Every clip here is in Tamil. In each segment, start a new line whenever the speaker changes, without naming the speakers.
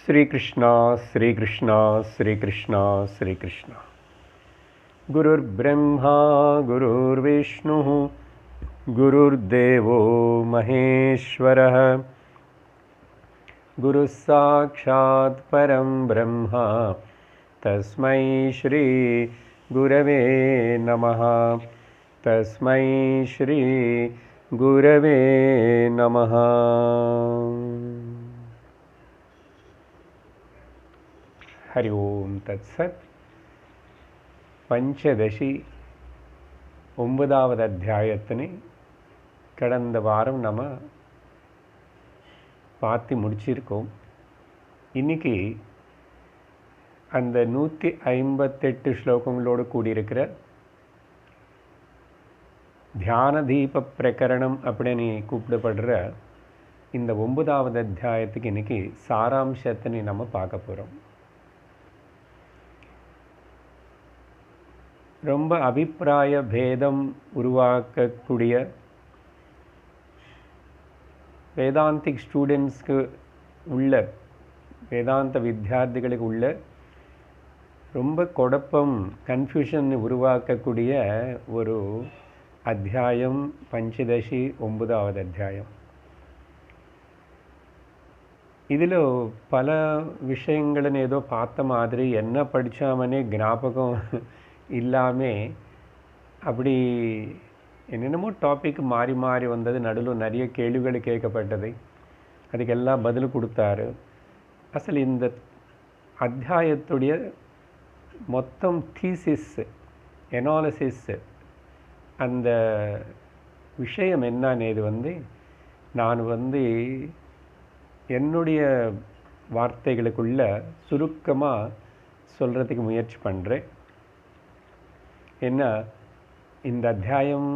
श्री कृष्णा श्री कृष्णा श्री कृष्णा श्री कृष्णा। गुरुर्ब्रह्मा गुरुर्विष्णुः गुरुर्देवो महेश्वरः गुरुः साक्षात् परं ब्रह्म तस्मै श्री गुरवे नमः। तस्मै श्री गुरवे नमः। हरि ओम तत्सत्। பஞ்சதசி 9வது அத்தியாயத்தினை கடந்த வாரம் நம்ம பார்த்து முடிச்சிருக்கோம். இன்னைக்கு அந்த 158 ஸ்லோகங்களோடு கூடியிருக்கிற தியான தீப பிரகரணம் அப்படின்னு கூப்பிடப்படுற இந்த 9வது அத்தியாயத்துக்கு இன்னைக்கு சாராம்சத்தினை நம்ம பார்க்க போகிறோம். ரொம்ப அபிப்பிராய பேதம் உருவாக்கக்கூடிய வேதாந்திக் ஸ்டூடெண்ட்ஸ்க்கு உள்ள வேதாந்த வித்தியார்த்திகளுக்கு உள்ள ரொம்ப குழப்பம் கன்ஃபியூஷன் உருவாக்கக்கூடிய ஒரு அத்தியாயம் பஞ்சதசி 9வது அத்தியாயம். இதில் பல விஷயங்கள்னு ஏதோ பார்த்த மாதிரி என்ன படித்தாமனே ஞாபகம் இல்லாமல் அப்படி என்னென்னமோ டாபிக் மாறி மாறி வந்தது. நடுவில் நிறைய கேள்விகள் கேட்கப்பட்டது, அதுக்கெல்லாம் பதில் கொடுத்தாரு. அசல் இந்த அத்தியாயத்துடைய மொத்தம் தீசிஸ் எனாலிசிஸ் அந்த விஷயம் என்னன்னு நான் என்னுடைய வார்த்தைகளுக்குள்ள சுருக்கமாக சொல்கிறதுக்கு முயற்சி பண்ணுறேன். என்ன இந்த அத்தியாயம்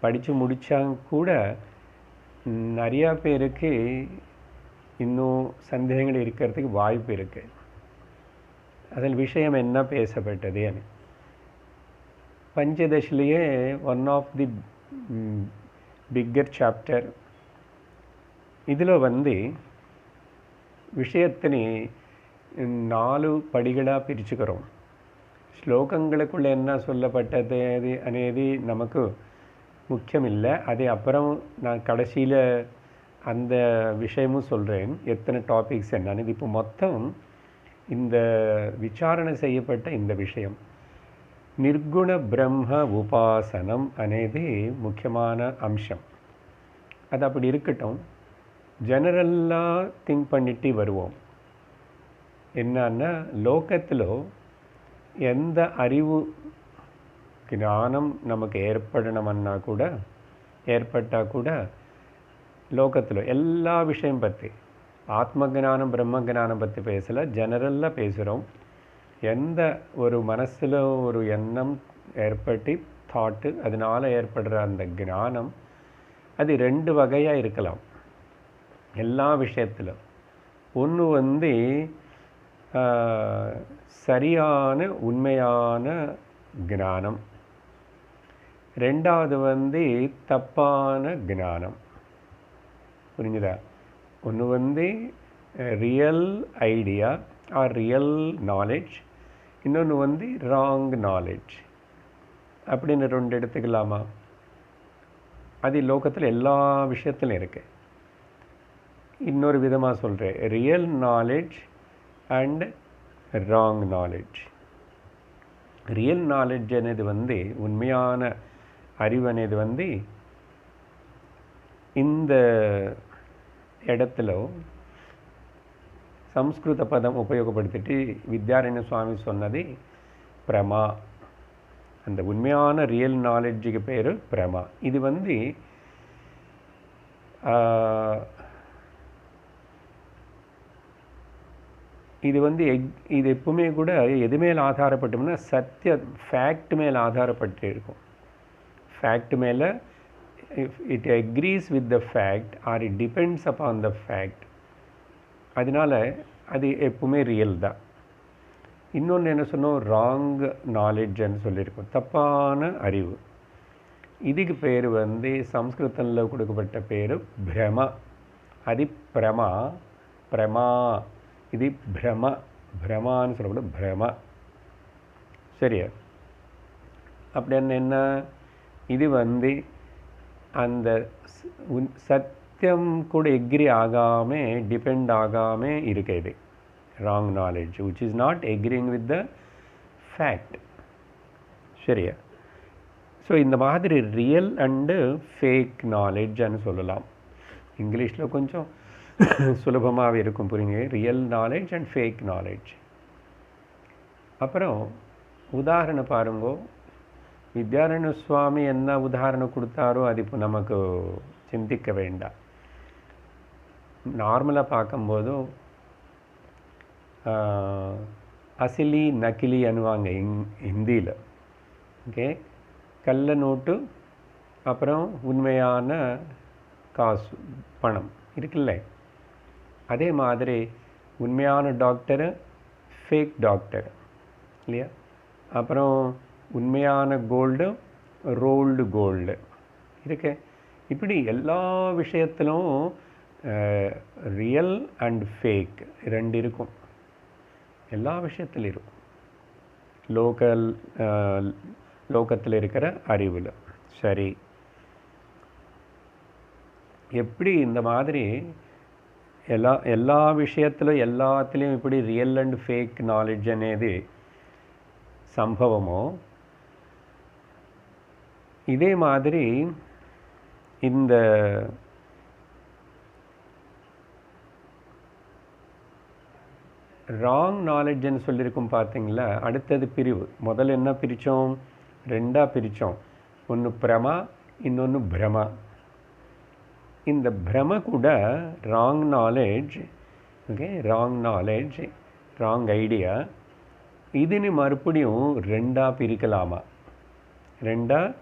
படித்து முடித்தாங்க கூட நிறையா பேருக்கு இன்னும் சந்தேகங்கள் இருக்கிறதுக்கு வாய்ப்பு இருக்குது. அதில் விஷயம் என்ன பேசப்பட்டது? பஞ்சதசிலேயே one of the bigger chapter. இதில் விஷயத்தினை 4 படிகளாக பிரிச்சுக்கிறோம். ஸ்லோகங்களுக்குள்ள என்ன சொல்லப்பட்டது అనేది நமக்கு முக்கியம் இல்லை. அது அப்புறம் நான் கடைசியில் அந்த விஷயமும் சொல்கிறேன், எத்தனை டாபிக்ஸ் என்னன்னு. இப்போ மொத்தம் இந்த விசாரணை செய்யப்பட்ட இந்த விஷயம் நிர்குண பிரம்ம உபாசனம் అనేది முக்கியமான அம்சம். அது அப்படி இருக்கட்டும், ஜெனரலாக திங்க் பண்ணிட்டு வருவோம். என்னன்னா, லோகத்தில் எந்த அறிவு ஞானம் நமக்கு ஏற்படணும்னா கூட ஏற்பட்டால் கூட லோகத்தில் எல்லா விஷயம் பற்றி ஆத்ம ஜானம் பிரம்ம ஜானம் பற்றி பேசலை, ஜெனரலாக பேசுகிறோம். எந்த ஒரு மனசில் ஒரு எண்ணம் ஏற்பட்டு தாட்டு அதனால் ஏற்படுற அந்த ஞானம் அது 2 வகையாக இருக்கலாம் எல்லா விஷயத்திலும். ஒன்று சரியான உண்மையான ஞானம், ரெண்டாவது தப்பான ஞானம். புரிஞ்சுதா? ஒன்று real idea or real knowledge, இன்னொன்று ராங் நாலேஜ் அப்படின்னு 2 எடுத்துக்கலாமா? அது லோகத்தில் எல்லா விஷயத்திலும் இருக்குது. இன்னொரு விதமாக சொல்கிறேன், real knowledge and wrong knowledge. Real knowledge అనేది உண்மையான அறிவு అనేది இந்த இடத்துல சம்ஸ்கிருத பதம் உபயோகப்படுத்திட்டு வித்யாரண்ய சுவாமி சொன்னது பிரமா. அந்த உண்மையான ரியல் நாலேஜுக்கு பேர் பிரமா. இது இது எப்பவுமே கூட எது மேலே ஆதாரப்பட்டோம்னா சத்திய ஃபேக்ட் மேலே ஆதாரப்பட்டு இருக்கும். ஃபேக்ட் மேலே it agrees with the fact R it depends upon the fact. அதனால் அது எப்பவுமே ரியல் தான். இன்னொன்று என்ன சொன்னோம், ராங் நாலேஜ்ன்னு சொல்லியிருக்கோம், தப்பான அறிவு. இதுக்கு பேர் சம்ஸ்கிருதத்தில் கொடுக்கப்பட்ட பேர் பிரமா. அது பிரமா பிரமா இது பிரம, பிரமான்னு சொல்லக்கூடாது, பிரம. சரியா? அப்படின்னு என்ன, இது வந்து அந்த சத்தியம் கூட எக்ரி ஆகாமல், டிபெண்ட் ஆகாமல் இருக்கு. இது wrong knowledge which is not agreeing with the fact. சரியா? ஸோ இந்த மாதிரி ரியல் அண்டு ஃபேக் நாலேஜ்னு சொல்லலாம். இங்கிலீஷில் கொஞ்சம் சுலபமாகவே இருக்கும், புரியுங்க. Real knowledge and fake knowledge. அப்புறம் உதாரணம் பாருங்கோ. வித்யாரண்ய சுவாமி என்ன உதாரணம் கொடுத்தாரோ அது இப்போ நமக்கு சிந்திக்க வேண்டாம். நார்மலாக பார்க்கும்போதும் அசிலி நக்கிலி அனுவாங்க ஹிந்தியில். ஓகே, கள்ள நோட்டு அப்புறம் உண்மையான காசு பணம் இருக்குல்ல, அதே மாதிரி உண்மையான டாக்டரு ஃபேக் டாக்டர் இல்லையா. அப்புறம் உண்மையான கோல்டு ரோல்டு கோல்டு இருக்கு. இப்படி எல்லா விஷயத்திலும் ரியல் அண்ட் ஃபேக் ரெண்டு இருக்கும், எல்லா விஷயத்திலும் இருக்கும். லோகத்தில் இருக்கிற அறிவில். சரி, எப்படி இந்த மாதிரி எல்லா விஷயத்திலும் எல்லாத்துலேயும் இப்படி ரியல் அண்ட் ஃபேக் நாலேஜ் అనేది சம்பவமோ, இதே மாதிரி இந்த ராங் நாலேஜ்னு சொல்லியிருக்கும் பார்த்தீங்களா. அடுத்தது பிரிவு. முதல்ல என்ன பிரித்தோம், ரெண்டாக பிரித்தோம். ஒன்று பிரமா, இன்னொன்று பிரமா. இந்த பிரம கூட wrong knowledge. Okay, wrong knowledge, wrong idea. இதுன்னு மறுபடியும் ரெண்டாக பிரிக்கலாமா, ரெண்டாக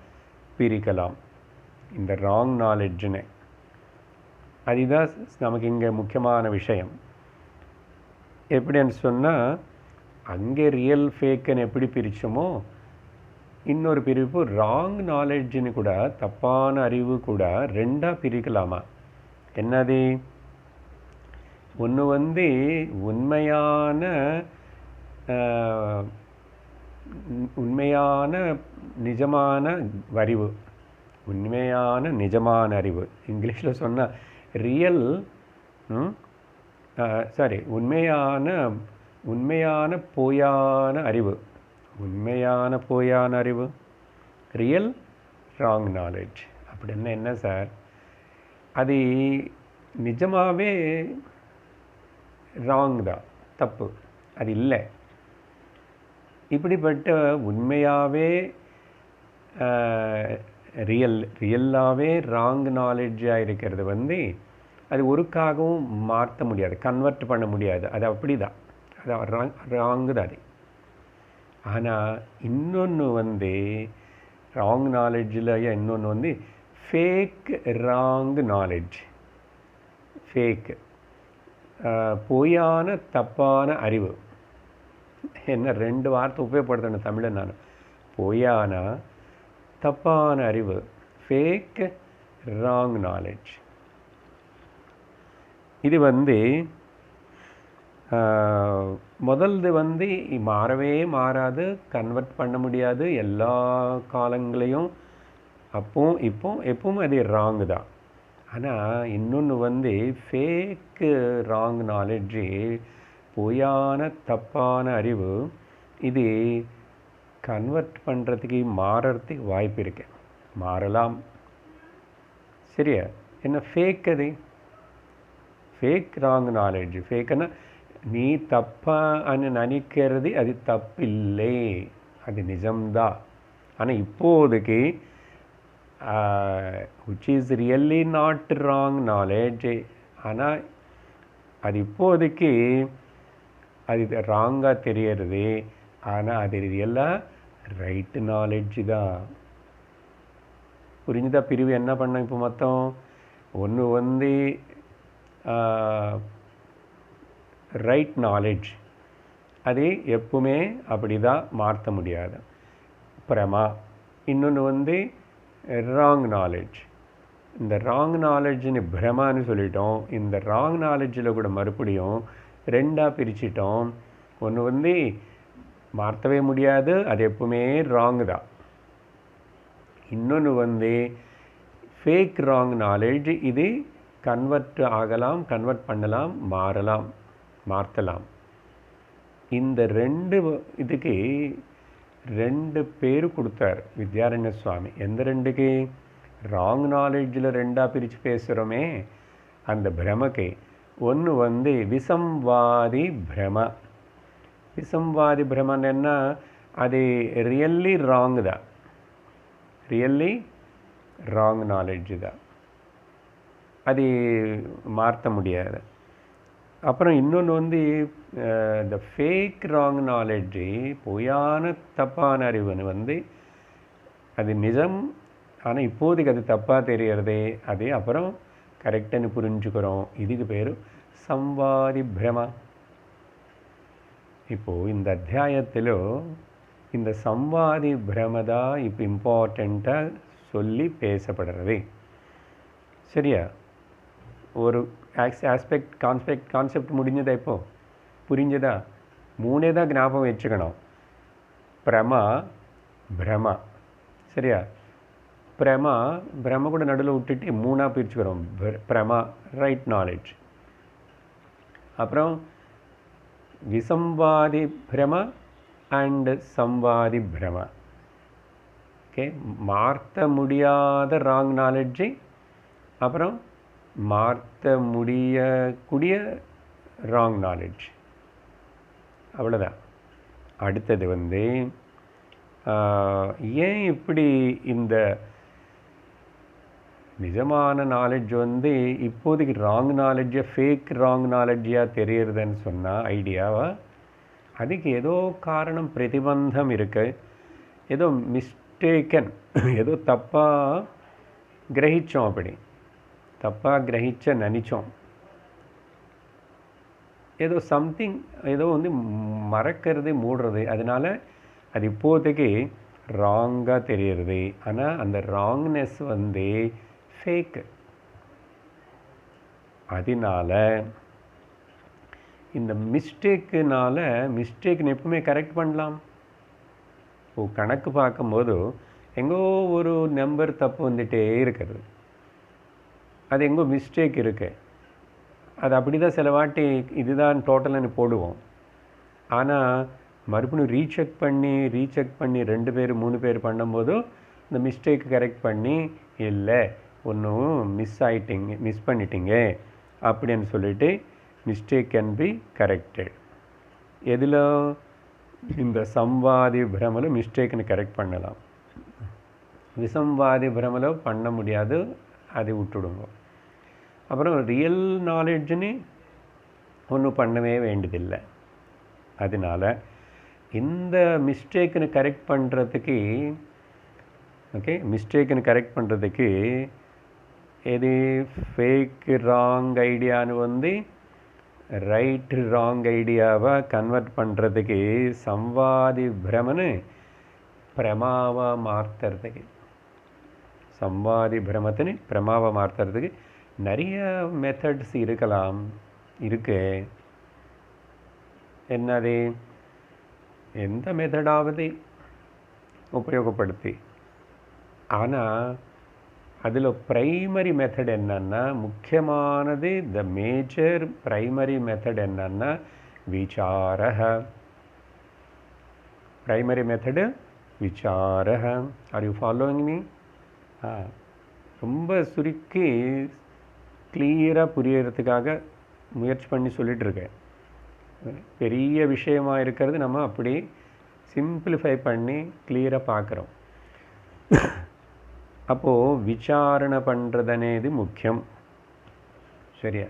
பிரிக்கலாம் இந்த ராங் நாலேஜ்னு. அதுதான் நமக்கு இங்கே முக்கியமான விஷயம். எப்படின்னு சொன்னால், அங்கே ரியல் ஃபேக்குன்னு எப்படி பிரித்தோமோ, இன்னொரு பிரிப்பு ராங் நாலேஜ்னு கூட, தப்பான அறிவு கூட ரெண்டாக பிரிக்கலாமா. என்னது, ஒன்று வந்து உண்மையான நிஜமான அறிவு, உண்மையான நிஜமான அறிவு. இங்கிலீஷில் சொன்னால் ரியல், சாரி, உண்மையான போயான அறிவு, உண்மையான போயான அறிவு, ரியல் ராங் நாலேஜ். அப்படின்னா என்ன சார், அது நிஜமாகவே ராங் தான், தப்பு, அது இல்லை. இப்படிப்பட்ட உண்மையாகவே ரியல்லாகவே ராங் நாலேஜாக இருக்கிறது வந்து அது ஒருக்காகவும் மாற்ற முடியாது, கன்வெர்ட் பண்ண முடியாது. அது அப்படி தான், அது ராங்கு தான் அது. ஆனால் இன்னொன்று வந்து ராங் நாலேஜில் இன்னொன்று வந்து ஃபேக் ராங் நாலேஜ். ஃபேக் பொய்யான தப்பான அறிவு. என்ன ரெண்டு வார்த்தை உபயோகப்படுத்தணும் தமிழில் நான். பொய்யான தப்பான அறிவு, ஃபேக் ராங் நாலேஜ். இது வந்து முதல்து வந்து மாறவே மாறாது, கன்வெர்ட் பண்ண முடியாது எல்லா காலங்களையும். எப்பவும் அது ராங்கு தான். ஆனால் இன்னொன்று வந்து ஃபேக்கு ராங் நாலேஜு, பொய்யான தப்பான அறிவு. இது கன்வெர்ட் பண்ணுறதுக்கு மாறுறதுக்கு வாய்ப்பு இருக்கு, மாறலாம். சரியா? என்ன ஃபேக், அது ஃபேக் ராங் நாலேஜ். ஃபேக்குன்னா நீ தப்பான்னு நினைக்கிறது அது தப்பில்லை, அது நிஜம்தான். ஆனால் இப்போதைக்கு which is really not wrong knowledge, ஆனால் அது இப்போதைக்கு அது ராங்காக தெரியறது. ஆனால் அது ரியலாக ரைட்டு நாலேஜ் தான். புரிஞ்சுதா பிரிவு என்ன பண்ண? இப்போ மொத்தம் ஒன்று வந்து ரைட் நாலேஜ், அது எப்பவுமே அப்படி தான், மாற்ற முடியாது, பிரமா. இன்னொன்று வந்து ராங் நாலேஜ். இந்த ராங் நாலேஜ்னு பிரமான்னு சொல்லிட்டோம். இந்த ராங் நாலேஜில் கூட மறுபடியும் ரெண்டாக பிரிச்சிட்டோம். ஒன்று வந்து மாற்றவே முடியாது, அது எப்பவுமே ராங் தான். இன்னொன்று வந்து ஃபேக் ராங் நாலேஜ், இது கன்வெர்ட் ஆகலாம், கன்வெர்ட் பண்ணலாம், மாறலாம், மாற்றலாம். இந்த ரெண்டு இதுக்கு ரெண்டு பேர் கொடுத்தார் வித்யாரண்ய சுவாமி. எந்த ரெண்டுக்கு? ராங் நாலேஜில் ரெண்டாக பிரித்து பேசுகிறோமே அந்த பிரமக்கு. ஒன்று வந்து விசம்வாதி பிரம. விசம்வாதி பிரமன் என்ன? அது ரியல்லி ராங் தான், ரியல்லி ராங் நாலேஜ் தான், அது மாற்ற முடியாது. அப்புறம் இன்னொன்று வந்து இந்த ஃபேக் ராங் நாலேஜு, பொய்யான தப்பான அறிவுன்னு வந்து அது நிஜம், ஆனால் இப்போதைக்கு அது தப்பாக தெரியறதே, அது அப்புறம் கரெக்டுன்னு புரிஞ்சுக்கிறோம். இதுக்கு பேர் சம்வாதி பிரமா. இப்போது இந்த அத்தியாயத்தில் இந்த சம்வாதி பிரமதா இப்போ இம்பார்ட்டண்ட்டாக சொல்லி பேசப்படுறது. சரியா? ஒரு ஆஸ்பெக்ட் கான்செப்ட் முடிஞ்சதா? இப்போது புரிஞ்சதா? மூணே தான் ஞாபகம் வச்சுக்கணும். பிரமா, பிரமா. சரியா? பிரம கூட நடுவில் விட்டுட்டு மூணாக பிரிச்சுக்கிறோம். பிரமா ரைட் நாலேஜ். அப்புறம் விசம்வாதி பிரம அண்ட் சம்வாதி பிரம. ஓகே, மாற்ற முடியாத ராங் நாலேஜு, அப்புறம் மாற்ற முடியக்கூடிய ராங் நாலேஜ். அவ்வளோதான். அடுத்தது வந்து ஏன் இப்படி இந்த நிஜமான நாலேஜ் வந்து இப்போதைக்கு ராங் நாலேஜை ஃபேக் ராங் நாலேஜாக தெரியறதுன்னு சொன்னால் ஐடியாவா, அதுக்கு ஏதோ காரணம், பிரதிபந்தம் இருக்குது. ஏதோ மிஸ்டேக்கன், ஏதோ தப்பாக கிரகித்தோம், அப்படி தப்பாக கிரகிச்ச நினச்சோம். ஏதோ சம்திங், ஏதோ வந்து மறக்கிறது, மூடுறது. அதனால் அது இப்போதைக்கு ராங்காக தெரியுறது. ஆனால் அந்த ராங்னஸ் வந்து ஃபேக்கு. அதனால இந்த மிஸ்டேக்குனால, மிஸ்டேக்னு எப்பவுமே கரெக்ட் பண்ணலாம். இப்போ கணக்கு பார்க்கும்போது எங்கோ ஒரு நம்பர் தப்பு வந்துகிட்டே இருக்கிறது, அது எங்கோ மிஸ்டேக் இருக்குது. அது அப்படி தான் சில வாட்டி இதுதான் டோட்டல்னு போடுவோம். ஆனால் மறுபடியும் ரீசெக் பண்ணி 2 பேர் 3 பேர் பண்ணும்போது இந்த மிஸ்டேக் கரெக்ட் பண்ணி, இல்லை ஒன்றும் மிஸ் பண்ணிட்டீங்க அப்படின்னு சொல்லிட்டு மிஸ்டேக் கேன் பி கரெக்டட். எதில்? இந்த சம்வாதி பிரமல மிஸ்டேக்னு கரெக்ட் பண்ணலாம். விசம்வாதி பிரமல பண்ண முடியாது, அதை விட்டுடுங்க. அப்புறம் ரியல் நாலேஜ்னு ஒன்றும் பண்ணவே வேண்டியதில்லை. அதனால் இந்த மிஸ்டேக்குன்னு கரெக்ட் பண்ணுறதுக்கு, ஓகே, மிஸ்டேக்குன்னு கரெக்ட் பண்ணுறதுக்கு எது ஃபேக் ராங் ஐடியான்னு வந்து ரைட்டு ராங் ஐடியாவை கன்வெர்ட் பண்ணுறதுக்கு சம்வாதி பிரமன்னு பிரமாவை மாற்றுறதுக்கு, சம்வாதி பிரமத்தின்னு பிரமாவை மாற்றுறதுக்கு நிறைய மெத்தட்ஸ் இருக்கலாம், இருக்கு. என்னது? எந்த மெத்தடாவது உபயோகப்படுத்தி. ஆனால் அதில் ப்ரைமரி மெத்தட் என்னன்னா, முக்கியமானது, த மேஜர் ப்ரைமரி மெத்தட் என்னன்னா விசாரஹ. ப்ரைமரி மெத்தடு விசாரஹ. Are you following me? ரொம்ப சுருக்கி கிளியராக புரியறதுக்காக முயற்சி பண்ணி சொல்லிகிட்ருக்கேன். பெரிய விஷயமாக இருக்கிறது நம்ம அப்படி சிம்பிளிஃபை பண்ணி கிளியராக பார்க்குறோம். அப்போது விசாரணை பண்ணுறது అనేది முக்கியம். சரியா?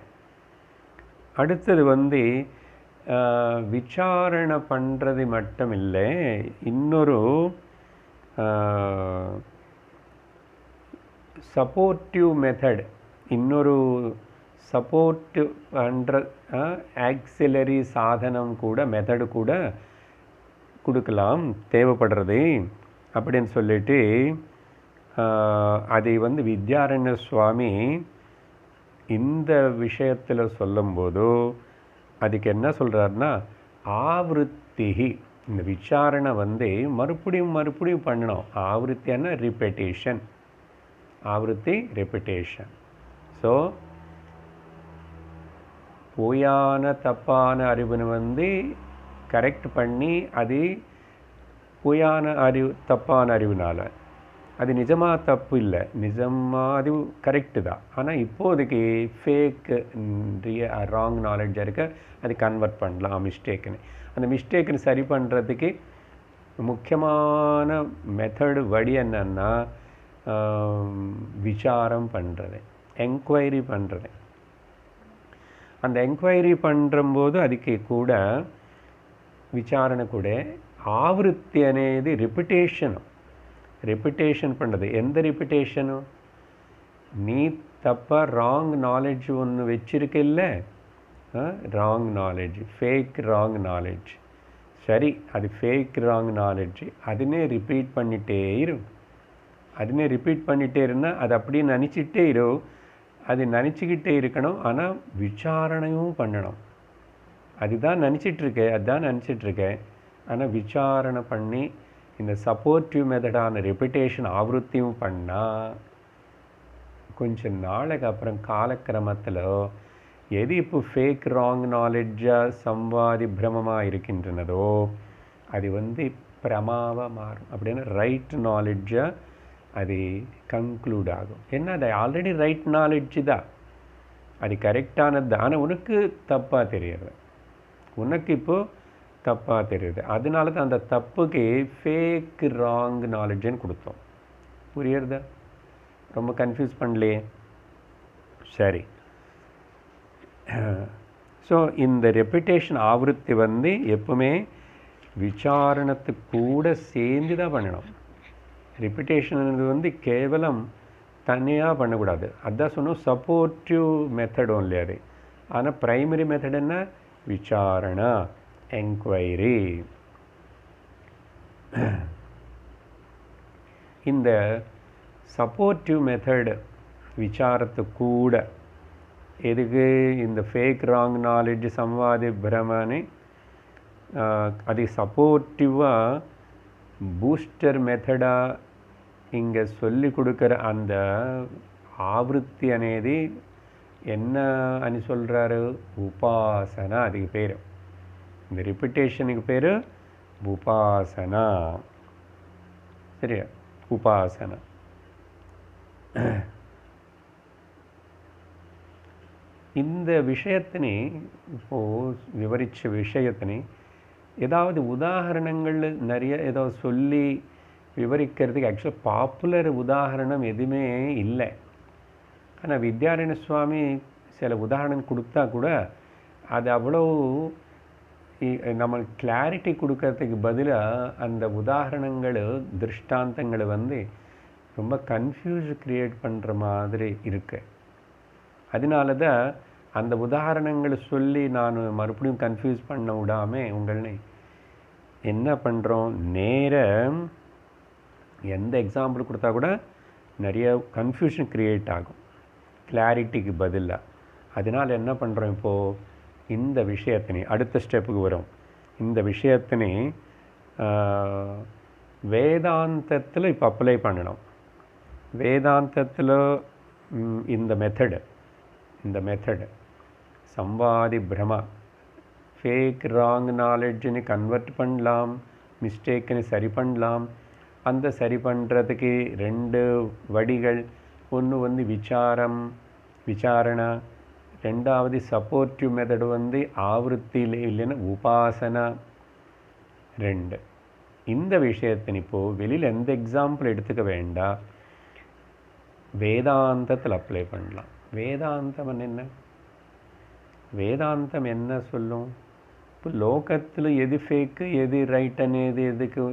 அடுத்தது வந்து விசாரணை பண்ணுறது மட்டும் இல்லை, இன்னொரு சப்போர்ட்டிவ் மெத்தட், இன்னொரு சப்போர்ட் பண்ணுற ஆக்சிலரி சாதனம் கூட, மெத்தடு கூட கொடுக்கலாம், தேவைப்படுறது அப்படின்னு சொல்லிட்டு அதை வந்து வித்யாரண்ய சுவாமி இந்த விஷயத்தில் சொல்லும்போது அதுக்கு என்ன சொல்கிறாருன்னா ஆவருத்தி. இந்த விசாரணை வந்து மறுபடியும் மறுபடியும் பண்ணணும். ஆவருத்தின்னா ரிப்பெட்டேஷன், ஆவருத்தி ரெப்பிட்டேஷன். ஸோ பொய்யான தப்பான அறிவுன்னு வந்து கரெக்ட் பண்ணி அது பொய்யான அறிவு தப்பான அறிவுனால அது நிஜமாக தப்பு இல்லை, நிஜமாக அது கரெக்டு தான். ஆனால் இப்போதைக்கு ஃபேக் ராங் நாலேஜாக இருக்க அது கன்வெர்ட் பண்ணலாம் மிஸ்டேக்குன்னு. அந்த மிஸ்டேக்குன்னு சரி பண்ணுறதுக்கு முக்கியமான மெத்தடு வழி என்னன்னா விசாரம் பண்ணுறது, என்கொயரி பண்ணுறது. அந்த என்கொயரி பண்ணும்போது அதுக்கு கூட விசாரணை கூட ஆவருத்தி అనేది ரிப்பிட்டேஷன் பண்ணுறது. எந்த ரிப்பிட்டேஷனும் நீ தப்பாக ராங் நாலேஜ் ஒன்று வச்சிருக்கில்ல, wrong knowledge, fake wrong knowledge. சரி, அது ஃபேக் ராங் நாலேஜ் அதுனே ரிப்பீட் பண்ணிகிட்டே இருந்தால் அது அப்படியே நினச்சிட்டே அது நினச்சிக்கிட்டே இருக்கணும். ஆனால் விசாரணையும் பண்ணணும். அதுதான் நினச்சிட்ருக்கேன். ஆனால் விசாரணை பண்ணி இந்த சப்போர்ட்டிவ் மெத்தடான ரெப்பிட்டேஷன் ஆவருத்தியும் பண்ணால் கொஞ்சம் நாளைக்கு அப்புறம் காலக்கிரமத்தில் எது இப்போ ஃபேக் ராங் நாலேஜாக சம்வாதி பிரமமாக இருக்கின்றனதோ அது வந்து பிரமாவாக மாறும். அப்படின்னா ரைட் நாலேஜாக அது கன்க்ளூட் ஆகும். ஏன்னா அது ஆல்ரெடி ரைட் நாலேஜ் தான், அது கரெக்டானது தான். ஆனால் உனக்கு தப்பாக தெரியுது, உனக்கு இப்போது தப்பாக தெரியுது. அதனால தான் அந்த தப்புக்கு ஃபேக் ராங் நாலேஜ்னு கொடுத்தோம். புரியுறதா? ரொம்ப கன்ஃபியூஸ் பண்ணலையே? சரி. ஸோ இந்த ரெப்பிட்டேஷன் ஆவருத்தி வந்து எப்பவுமே விசாரணத்துக்கு கூட சேர்ந்து தான் பண்ணணும். ரிப்பிட்டேஷன் வந்து கேவலம் தனியாக பண்ணக்கூடாது. அதுதான் சொன்னோம் சப்போர்ட்டிவ் மெத்தட் ஒன்லி அது. ஆனால் ப்ரைமரி மெத்தட் என்ன? விசாரணா, என்கொயரி. இந்த சப்போர்ட்டிவ் மெத்தட் விசாரத்துக்கு கூட எதுக்கு இந்த ஃபேக் ராங் நாலேஜ் சம்வாதி பிரமனை அது சப்போர்ட்டிவாக பூஸ்டர் மெத்தடாக இங்கே சொல்லி கொடுக்குற அந்த ஆவருத்தி అనేది என்ன అని சொல்கிறாரு? உபாசனா. அதுக்கு பேர், இந்த ரிப்பிட்டேஷனுக்கு பேர் உபாசனா. சரியா? உபாசனா. இந்த விஷயத்தினை இப்போது விவரித்த விஷயத்தினை ஏதாவது உதாரணங்கள் நிறைய ஏதாவது சொல்லி விவரிக்கிறதுக்கு ஆக்சுவலாக பாப்புலர் உதாரணம் எதுவுமே இல்லை. ஆனால் வித்யாரண்ய சுவாமி சில உதாரணம் கொடுத்தா கூட அது அவ்வளோ நம்மளுக்கு கிளாரிட்டி கொடுக்கறதுக்கு பதிலாக அந்த உதாரணங்கள் திருஷ்டாந்தங்களை வந்து ரொம்ப கன்ஃபியூஸ் க்ரியேட் பண்ணுற மாதிரி இருக்கு. அதனால தான் அந்த உதாரணங்களை சொல்லி நான் மறுபடியும் கன்ஃபியூஸ் பண்ண விடாமல் உங்களை என்ன பண்ணுறோம், நேராக எந்த எக்ஸாம்பிள் கொடுத்தா கூட நிறைய கன்ஃபியூஷன் க்ரியேட் ஆகும் கிளாரிட்டிக்கு பதிலாக. அதனால் என்ன பண்ணுறோம், இப்போது இந்த விஷயத்தினை அடுத்த ஸ்டெப்புக்கு வரும். இந்த விஷயத்தினை வேதாந்தத்தில் இப்போ அப்ளை பண்ணணும். வேதாந்தத்தில் இந்த மெத்தடு சம்வாதி பிரமா ஃபேக் ராங் நாலேஜ்னு கன்வெர்ட் பண்ணலாம், மிஸ்டேக்குன்னு சரி பண்ணலாம். அந்த சரி பண்ணுறதுக்கு ரெண்டு வழிகள். ஒன்று வந்து விசாரணா, ரெண்டாவது சப்போர்ட்டிவ் மெத்தடு வந்து ஆவருத்தியில் இல்லைன்னா உபாசனா. ரெண்டு. இந்த விஷயத்தின் இப்போது வெளியில் எந்த எக்ஸாம்பிள் எடுத்துக்க வேண்டாம், வேதாந்தத்தில் அப்ளை பண்ணலாம். வேதாந்தம் என்ன? வேதாந்தம் என்ன சொல்லும்? இப்போ லோகத்தில் எது ஃபேக்கு எது ரைட் అనేది எதுக்கு?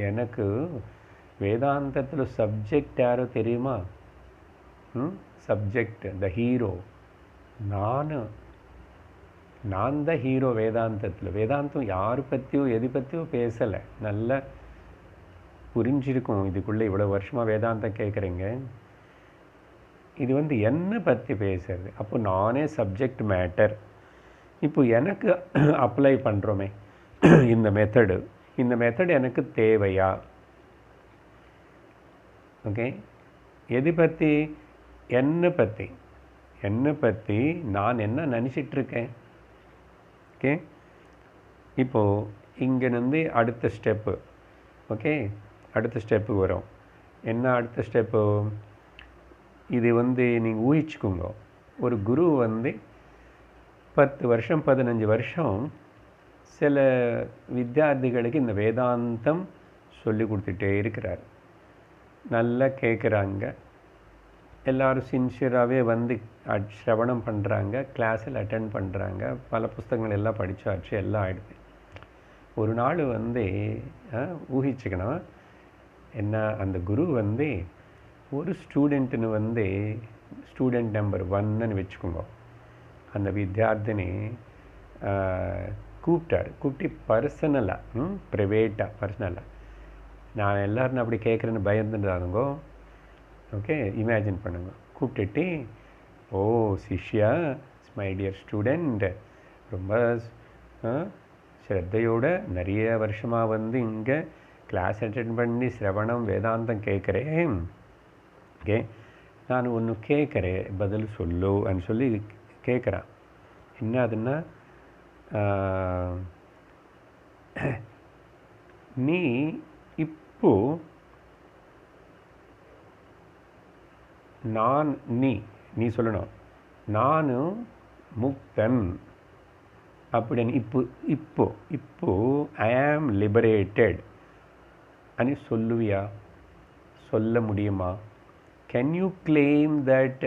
எனக்கு வேதாந்தத்தில் சப்ஜெக்ட் யாரோ தெரியுமா? சப்ஜெக்ட், த ஹீரோ நான் தான் ஹீரோ வேதாந்தத்தில். வேதாந்தம் யார் பற்றியோ எது பற்றியோ பேசலை. நல்லா புரிஞ்சிருக்கும். இதுக்குள்ளே இவ்வளோ வருஷமாக வேதாந்தம் கேட்குறீங்க. இது வந்து என்ன பற்றி பேசுறது? அப்போ நானே சப்ஜெக்ட் மேட்டர். இப்போ எனக்கு அப்ளை பண்ணுறோமே இந்த மெத்தடு எனக்கு தேவையா? ஓகே, எது பற்றி? என்னை பற்றி நான் என்ன நினச்சிட்ருக்கேன். ஓகே, இப்போது இங்கேருந்து அடுத்த ஸ்டெப்பு. ஓகே, அடுத்த ஸ்டெப்பு வரும். என்ன அடுத்த ஸ்டெப்பு? இது நீங்கள் ஊகிச்சுக்கோங்க. ஒரு குரு 10 வருஷம் 15 வருஷம் சில வித்தியார்த்திகளுக்கு இந்த வேதாந்தம் சொல்லி கொடுத்துட்டே இருக்கிறார். நல்லா கேட்குறாங்க, எல்லோரும் சின்சியராகவே சிரவணம் பண்ணுறாங்க, கிளாஸில் அட்டெண்ட் பண்ணுறாங்க, பல புஸ்தகங்கள் எல்லாம் படித்தாச்சு, எல்லாம் ஆகிடுது. ஒரு நாள் ஊகிச்சுக்கணும், என்ன அந்த குரு ஒரு ஸ்டூடெண்ட்டுன்னு ஸ்டூடெண்ட் நம்பர் 1ன்னு வச்சுக்கோங்க. அந்த வித்தியார்த்தினி கூப்பிட்டு பர்சனலாக, பர்சனலாக நான் எல்லோரும் அப்படி கேட்குறேன்னு பயந்துட்டானுங்கோ. ஓகே, இமேஜின் பண்ணுங்க. கூப்பிட்டுட்டு, ஓ சிஷ்யா, மை டியர் ஸ்டூடெண்ட், ரொம்ப ஸ்ரத்தையோடு நிறைய வருஷமாக இங்கே கிளாஸ் அட்டெண்ட் பண்ணி சிரவணம் வேதாந்தம் கேட்குறேன். ஓகே, நான் ஒன்று கேட்குறேன், பதில் சொல்லுன்னு சொல்லி கேட்குறான். என்ன அதுன்னா, நீ இப்போ நீ சொல்லணும், நானும் முக்தன் அப்படின்னு. இப்போ ஐ ஆம் லிபரேட்டட் అని சொல்லுவியா? சொல்ல முடியுமா? Can you claim that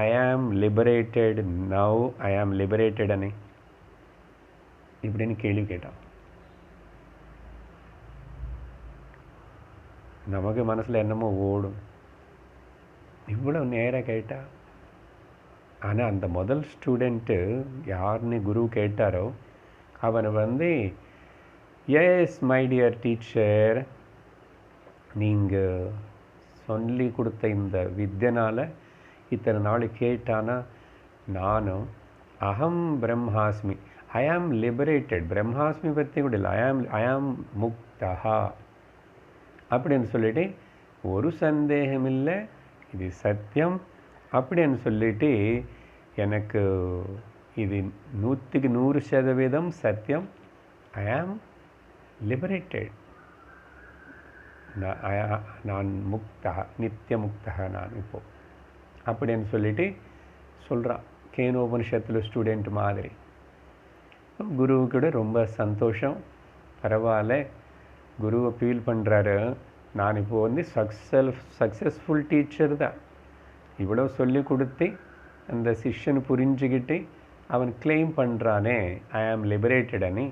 I ஆம் லிபரேட்டட் நவ், ஐ ஆம் லிபரேட்டட் అని இப்படின்னு கேள்வி கேட்டான். நமக்கு மனசில் என்னமோ ஓடும், இவ்வளோ நேராக கேட்டா. ஆனால் அந்த முதல் ஸ்டூடெண்ட்டு யாருன்னு குரு கேட்டாரோ அவனை எஸ் மை டியர் டீச்சர், நீங்கள் சொல்லி கொடுத்த இந்த வித்தியனால் இத்தனை நாள் கேட்டானா, நானும் அகம் பிரம்மாஸ்மி, ஐ ஆம் லிபரேட்டட், பிரம்மாஸ்மி பற்றி கூட இல்லை, ஐ ஆம் முக்தஹா அப்படின்னு சொல்லிட்டு, ஒரு சந்தேகம் இல்லை, இது சத்தியம் அப்படின்னு சொல்லிட்டு, எனக்கு இது 100க்கு 100% சத்தியம். ஐ ஆம் லிபரேட்டட், நான் முக்தா, நித்திய முக்தா நான் இப்போ அப்படின்னு சொல்லிட்டு சொல்கிறான். கேனோபனிஷத்தில் ஸ்டூடெண்ட் மாதிரி. குருவுக்கு கூட ரொம்ப சந்தோஷம். பரவாயில்ல, குருவை ஃபீல் பண்ணுறாரு, நான் இப்போது சக்ஸஸ்ஃபுல் டீச்சர் தான். இவ்வளோ சொல்லி கொடுத்து அந்த சிஷ்யன் புரிஞ்சுக்கிட்டு அவன் கிளைம் பண்ணுறானே ஐ ஆம் லிபரேட்டட் అని.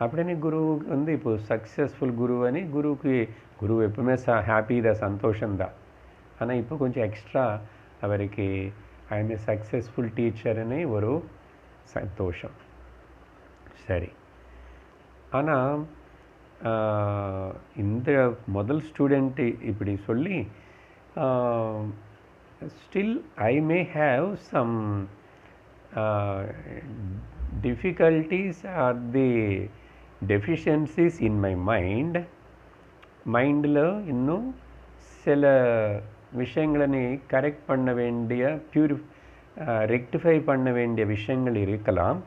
அப்படின்னு குருவுக்கு இப்போ சக்ஸஸ்ஃபுல் குரு అని, குரு எப்பவுமே ஹாப்பி தான், சந்தோஷம்தான். ஆனால் இப்போ கொஞ்சம் எக்ஸ்ட்ரா அவருக்கு ஐ எம் ஏ சக்ஸஸ்ஃபுல் டீச்சர்னு ஒரு சந்தோஷம். சரி, ஆனால் இந்த முதல் ஸ்டூடெண்ட்டு இப்படி சொல்லி, still I may have some difficulties or the deficiencies in my mind. மைண்டில் இன்னும் சில விஷயங்களை கரெக்ட் பண்ண வேண்டிய, ரெக்டிஃபை பண்ண வேண்டிய விஷயங்கள் இருக்கலாம்.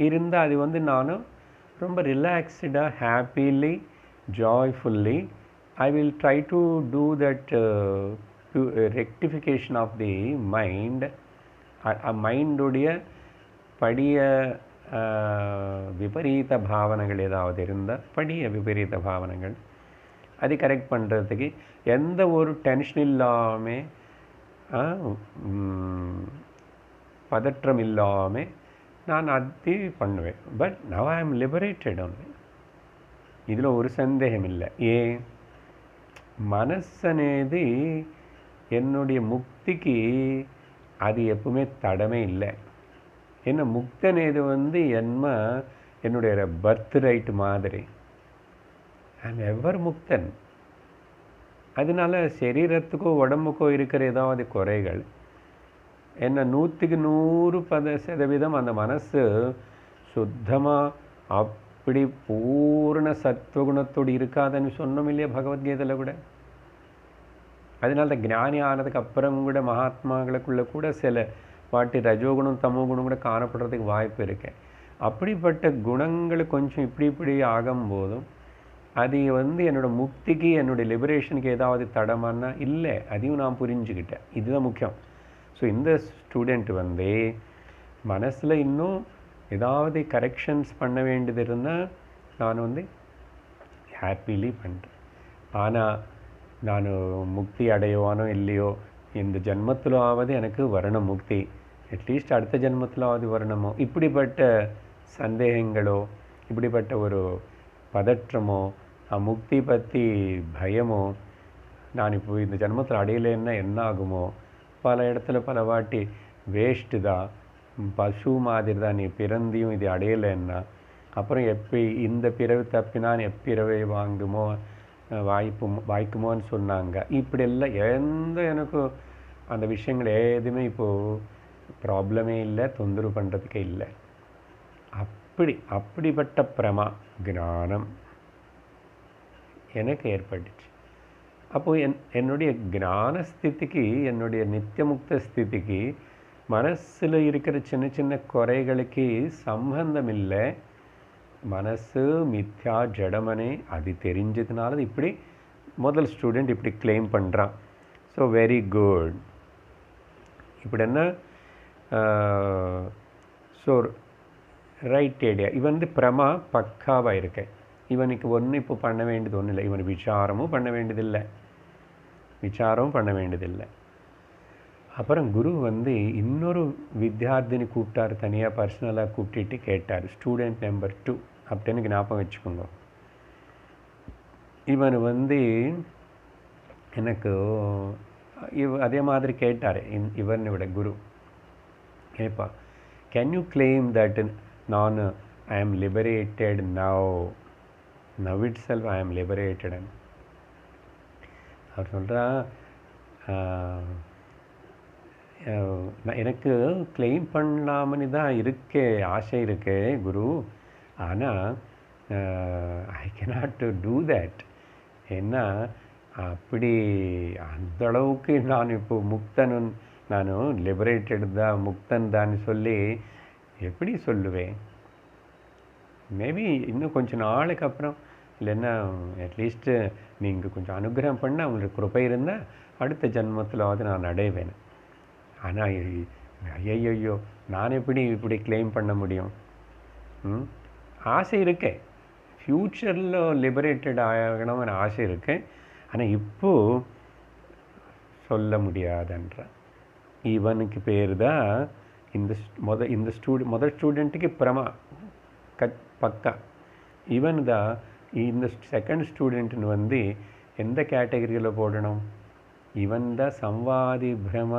இருந்தால் அது நானும் ரொம்ப ரிலாக்ஸ்டாக, happily, joyfully I will try to do that rectification of the mind. மைண்டுடைய படிய விபரீத பாவனைகள் ஏதாவது இருந்தால், விபரீத பாவனைகள் அது கரெக்ட் பண்ணுறதுக்கு எந்த ஒரு டென்ஷன் இல்லாமல், பதற்றம் இல்லாமல் நான் அது பண்ணுவேன். பட் நவ் ஐ ஆம் லிபரேட்டட் ஒன்லி. இதில் ஒரு சந்தேகம் இல்லை. ஏன்? మనస్సు అనేది என்னுடைய முக்திக்கு அது எப்பவுமே தடமே இல்லை. ஏன்னா முக்தி అనేది என்னுடைய பர்த் ரைட் மாதிரி. ஐ ஆம் எவர் முக்தன். அதனால சரீரத்துக்கோ உடம்புக்கோ இருக்கிற ஏதாவது குறைகள் என்ன 100க்கு 100% அந்த மனசு சுத்தமாக அப்படி பூர்ண சத்வகுணத்தோடு இருக்காதுன்னு சொன்னோம் இல்லையா பகவத்கீதையில் கூட. அதனால தான் ஞானி ஆனதுக்கு அப்புறம் கூட மகாத்மாக்களுக்குள்ள கூட சில வாட்டி ரஜோகுணம் தமோகுணம் கூட காணப்படுறதுக்கு வாய்ப்பு இருக்கு. அப்படிப்பட்ட குணங்கள் கொஞ்சம் இப்படி ஆகும்போதும் அது என்னோட முக்திக்கு என்னுடைய லிபரேஷனுக்கு ஏதாவது தடமானா இல்லை, அதையும் நான் புரிஞ்சுக்கிட்டேன். இதுதான் முக்கியம். ஸோ இந்த ஸ்டூடெண்ட் மனசில் இன்னும் ஏதாவது கரெக்ஷன்ஸ் பண்ண வேண்டியது இருந்தால் நான் ஹாப்பிலி பண்ணுறேன். ஆனால் நான் முக்தி அடையவானோ இல்லையோ, இந்த ஜென்மத்திலாவது எனக்கு வரணும் முக்தி, அட்லீஸ்ட் அடுத்த ஜென்மத்திலாவது வரணுமோ, இப்படிப்பட்ட சந்தேகங்களோ இப்படிப்பட்ட ஒரு பதற்றமோ முக்தி பற்றி பயமோ, நான் இப்போ இந்த ஜென்மத்தில் அடையலைன்னா என்ன ஆகுமோ, பல இடத்துல பல வாட்டி வேஸ்ட்டு தான், பசு மாதிரி தான், நீ பிறந்தியும் இது அடையலைன்னா அப்புறம் இந்த பிறவி தப்பினான் எப்பிறவை வாய்க்குமோன்னு சொன்னாங்க. இப்படியெல்லாம் எனக்கு அந்த விஷயங்கள் எதுவுமே இப்போது ப்ராப்ளமே இல்லை, தொந்தரவு பண்ணுறதுக்கே இல்லை. அப்படிப்பட்ட பிரமா ஞானம் எனக்கு ஏற்பட்டுச்சு. அப்போது என்னுடைய ஞான ஸ்திதிக்கு, என்னுடைய நித்தியமுக்த ஸ்திதிக்கு மனசில் இருக்கிற சின்ன சின்ன குறைகளுக்கு சம்பந்தம் இல்லை. மனசு மித்யா ஜடமனே அது தெரிஞ்சதுனால இப்படி முதல் ஸ்டூடெண்ட் இப்படி கிளைம் பண்ணுறான். So very good. இப்படி என்ன ஸோ ரைட் ஐடியா. இவன் பிரமா பக்காவாக இருக்கேன். இவனுக்கு ஒன்று இப்போ பண்ண வேண்டியது ஒன்றும் இல்லை. இவன் விசாரமும் பண்ண வேண்டியதில்லை. அப்புறம் குரு இன்னொரு வித்யார்த்தினி கூப்பிட்டார், தனியாக பர்சனலாக கூப்பிட்டு கேட்டார், ஸ்டூடெண்ட் நம்பர் 2 அப்படின்னு ஞாபகம் வச்சுக்கோங்க. இவன் எனக்கு அதே மாதிரி கேட்டார். இவனை விட குரு ஏப்பா, கேன் யூ கிளைம் தட் நான் ஐ ஆம் லிபரேட்டட் நவ் இட் செல்ஃப் ஐ ஆம் லிபரேட்டட். அவர் சொல்கிறா, எனக்கு கிளைம் பண்ணலாமன்னு தான் ஆசை இருக்கு குரு, ஆனால் ஐ கேனாட் டூ தேட். ஏன்னா அப்படி அந்தளவுக்கு நான் இப்போ நான் லிபரேட்டட் தான், முக்தன் தான் சொல்லி எப்படி சொல்லுவேன்? மேபி இன்னும் கொஞ்சம் நாளுக்கு அப்புறம், இல்லைன்னா அட்லீஸ்ட்டு நீங்கள் கொஞ்சம் அனுகிரகம் பண்ணால், உங்களுக்கு கிருபை இருந்தால் அடுத்த ஜென்மத்திலாவது நான் அடைவேன். ஆனால் ஐயோ நான் இப்படி கிளைம் பண்ண முடியும்? ஆசை இருக்கேன், ஃப்யூச்சரில் லிபரேட்டட் ஆகணும்னு ஆசை இருக்கேன், ஆனால் இப்போது சொல்ல முடியாதுன்ற. இவனுக்கு பேர் தான் முதல் ஸ்டூடெண்ட்டுக்கு பிரமா பக்கா. இவன் தான் இந்த செகண்ட் ஸ்டூடெண்ட்னு எந்த கேட்டகரியில் போடணும்? இவன் தான் சம்வாதி பிரம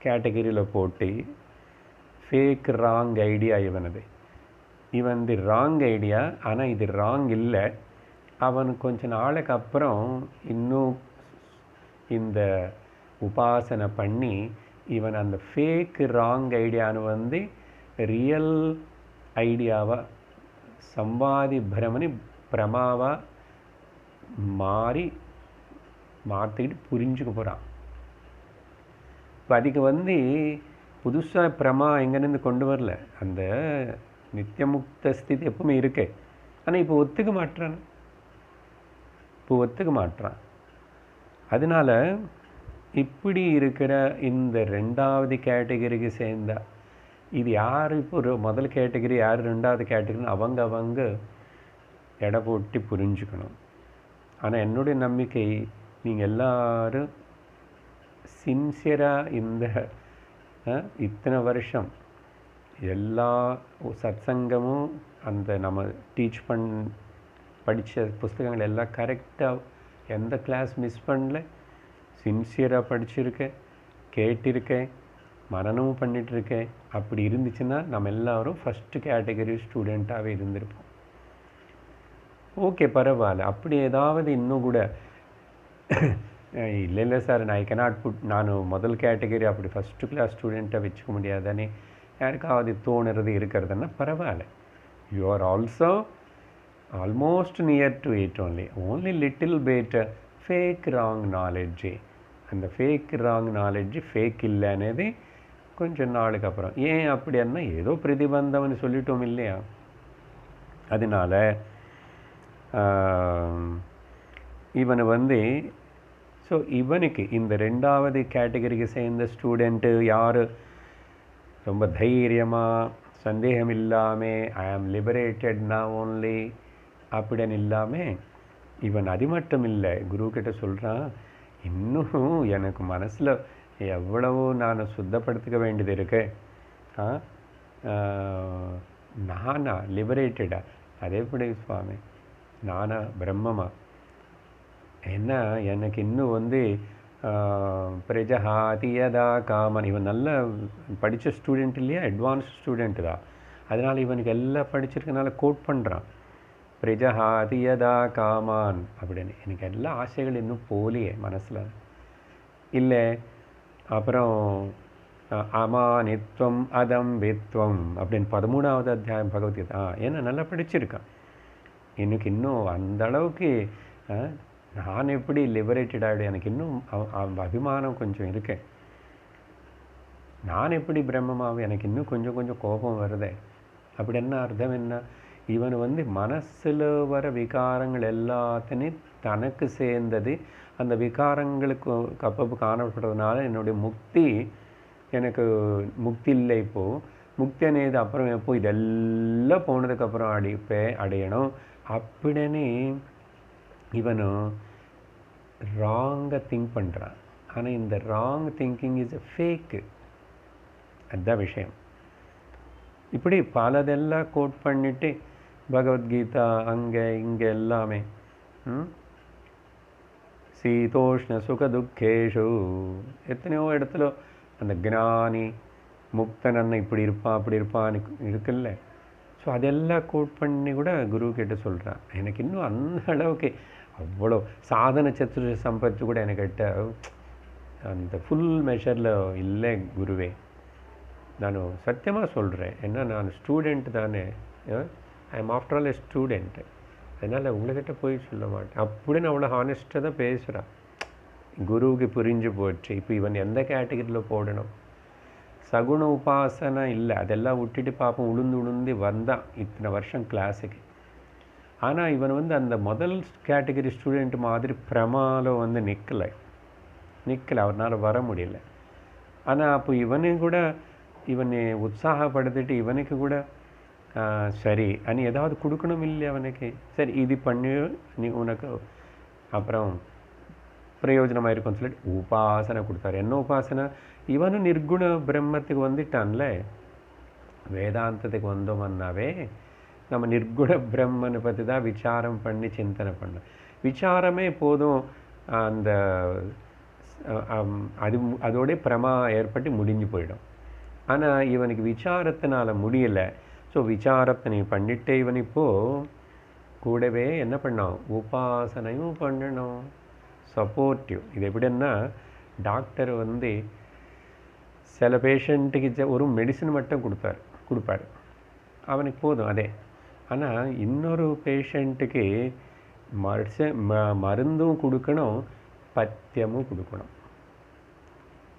கேட்டகரியில் போட்டு ஃபேக் ராங் ஐடியா இவனது. இவன் ராங் ஐடியா, ஆனால் இது ராங் இல்லை. அவன் கொஞ்ச நாளுக்கு அப்புறம் இன்னும் இந்த உபாசனை பண்ணி இவன் அந்த ஃபேக் ராங் ஐடியான்னு ரியல் ஐடியாவாக சம்வாதி பிரமணி பிரமாவாக மாற்றிக்கிட்டு புரிஞ்சுக்க போகிறான். இப்போ அதுக்கு புதுசாக பிரமா எங்கேருந்து கொண்டு வரல, அந்த நித்தியமுக்த ஸ்திதி எப்பவுமே இருக்கு. ஆனால் இப்போ ஒத்துக்க மாட்டான். அதனால் இப்படி இருக்கிற இந்த ரெண்டாவது கேட்டகரிக்கு சேர்ந்தா, இது யார் இப்போ ஒரு முதல் கேட்டகரி, யார் ரெண்டாவது கேட்டகரின்னு அவங்க எடை போட்டு புரிஞ்சுக்கணும். ஆனால் என்னுடைய நம்பிக்கை, நீங்கள் எல்லாரும் சின்சியராக இத்தனை வருஷம் எல்லா சத்சங்கமும் அந்த நம்ம படித்த புஸ்தகங்கள் எல்லாம் கரெக்டாக எந்த கிளாஸ் மிஸ் பண்ணல, சின்சியராக படிச்சிருக்கேன், கேட்டிருக்கேன், மனனமும் பண்ணிகிட்ருக்கேன். அப்படி இருந்துச்சுன்னா நம்ம எல்லோரும் ஃபஸ்ட்டு கேட்டகரி ஸ்டூடெண்ட்டாகவே இருந்திருப்போம். ஓகே, பரவாயில்ல. அப்படி ஏதாவது இன்னும் கூட இல்லை இல்லை சார் நான் ஐ கெனாட் புட் நான் முதல் கேட்டகரி அப்படி ஃபஸ்ட்டு கிளாஸ் ஸ்டூடெண்ட்டை வச்சுக்க முடியாதுன்னு யாருக்காவது தோணுறது இருக்கிறதுன்னா பரவாயில்ல. You are also almost near to it only little bit fake wrong knowledge. அந்த ஃபேக் ராங் நாலெட்ஜ் ஃபேக் இல்லை అనేది கொஞ்சம் நாளுக்கு அப்புறம் ஏன் அப்படி அண்ணா ஏதோ பிரதிபந்தம்னு சொல்லிட்டோம் இல்லையா. அதனால இவனை வந்து ஸோ இவனுக்கு இந்த ரெண்டாவது கேட்டகரிக்கு சேர்ந்த ஸ்டூடெண்ட்டு யார் ரொம்ப தைரியமாக சந்தேகம் இல்லாமல் ஐ ஆம் லிபரேட்டட் நான் ஓன்லி அப்படின்னு இல்லாமல் இவன் அது மட்டும் இல்லை குருக்கிட்ட சொல்கிறான், இன்னும் எனக்கு மனசில் எவ்வளவோ நான் சுத்தப்படுத்திக்க வேண்டியது இருக்கு. நானா லிபரேட்டடா? அது எப்படி சுவாமி நானா பிரம்மமா? என்ன எனக்கு இன்னும் வந்து பிரஜஹாதியதா காமன். இவன் நல்ல படித்த ஸ்டூடெண்ட் இல்லையா, அட்வான்ஸ்ட் ஸ்டூடெண்ட்டு தான். அதனால் இவனுக்கு எல்லாம் படிச்சிருக்கனால கோட் பண்ணுறான், பிரஜஹாதியதா காமான் அப்படின்னு. எனக்கு எல்லா ஆசைகள் இன்னும் போலியே மனசில் இல்லை. அப்புறம் அமானித்வம் அதம் வித்வம் அப்படின்னு 13வது அத்தியாயம் பகவத்கீதா. ஏன்னா நல்லா படிச்சிருக்கான். எனக்கு இன்னும் அந்த அளவுக்கு நான் எப்படி லிபரேட்டட் ஆகிடு, எனக்கு இன்னும் அபிமானம் கொஞ்சம் இருக்கு. நான் எப்படி பிரம்மமாவும், எனக்கு இன்னும் கொஞ்சம் கொஞ்சம் கோபம் வருதே. அப்படி என்ன அர்த்தம் என்ன? இவன் வந்து மனசில் வர விகாரங்கள் எல்லாத்தையும் தனக்கு சேர்ந்தது. அந்த விகாரங்களுக்கு அப்பப்போ காணப்படுறதுனால என்னுடைய முக்தி எனக்கு முக்தி இல்லை. இப்போது முக்தி అనేది அப்புறம் எப்போ இதெல்லாம் போனதுக்கப்புறம் அடையணும் அப்படின்னு இவனும் ராங்காக திங்க் பண்ணுறான். ஆனால் இந்த wrong thinking is a fake. அதுதான் விஷயம். இப்படி பலதெல்லாம் கோட் பண்ணிட்டு பகவத்கீதா அங்கே இங்கே எல்லாமே சீதோஷ்ண சுக துக்கேஷு எத்தனையோ இடத்துல அந்த ஞானி முக்தன் இப்படி இருப்பான் அப்படி இருப்பான்னு இருக்குல்ல. ஸோ அதெல்லாம் கோட் பண்ணி கூட குரு கிட்ட சொல்கிறான், எனக்கு இன்னும் அந்த அளவுக்கு அவ்வளோ சாதன சத்துர சம்பத்து கூட எனக்கிட்ட அந்த ஃபுல் மெஷரில் இல்லை குருவே. நான் சத்தியமாக சொல்கிறேன், ஏன்னா நான் ஸ்டூடெண்ட் தானே, I am after all a student. அதனால் உங்கள்கிட்ட போய் சொல்ல மாட்டேன் அப்படின்னு அவ்வளோ ஹானஸ்ட்டாக தான் பேசுகிறான். குருவுக்கு புரிஞ்சு போச்சு இப்போ இவன் எந்த கேட்டகரியில் போடணும். சகுண உபாசனை இல்லை, அதெல்லாம் விட்டுட்டு பார்ப்போம் உளுந்து வந்தான் இத்தனை வருஷம் கிளாஸுக்கு. ஆனால் இவன் வந்து அந்த முதல் கேட்டகரி ஸ்டூடெண்ட் மாதிரி பிரமாலம் வந்து நிற்கலை, அவனால் வர முடியல. ஆனால் அப்போ இவனையும் கூட இவனை உற்சாகப்படுத்திட்டு இவனுக்கு கூட சரி அனி ஏதாவது கொடுக்கணும் இல்லை அவனுக்கு. சரி இது பண்ணி நீ உனக்கு அப்புறம் பிரயோஜனமாக இருக்கும்னு சொல்லிட்டு உபாசனை கொடுத்தாரு. என்ன உபாசனை? இவனும் நிர்குண பிரம்மத்துக்கு வந்துட்டான்ல. வேதாந்தத்துக்கு வந்தோம்னாவே நம்ம நிர்குண பிரம்மனை பற்றி தான் விசாரம் பண்ணி சிந்தனை பண்ண. விசாரமே போதும், அந்த அதோட பிரமா ஏற்பட்டு முடிஞ்சு போயிடும். ஆனால் இவனுக்கு விசாரத்தினால முடியலை. ஸோ விசாரத்தை நீ பண்ணிட்டே இவன் இப்போது கூடவே என்ன பண்ணோம், உபாசனையும் பண்ணணும், சப்போர்ட்டிவ். இது எப்படின்னா டாக்டர் வந்து சில பேஷண்ட்டுக்கு ஒரு மெடிசன் மட்டும் கொடுப்பார், அவனுக்கு போதும் அதே. ஆனால் இன்னொரு பேஷண்ட்டுக்கு மருந்தும் கொடுக்கணும், பத்தியமும் கொடுக்கணும்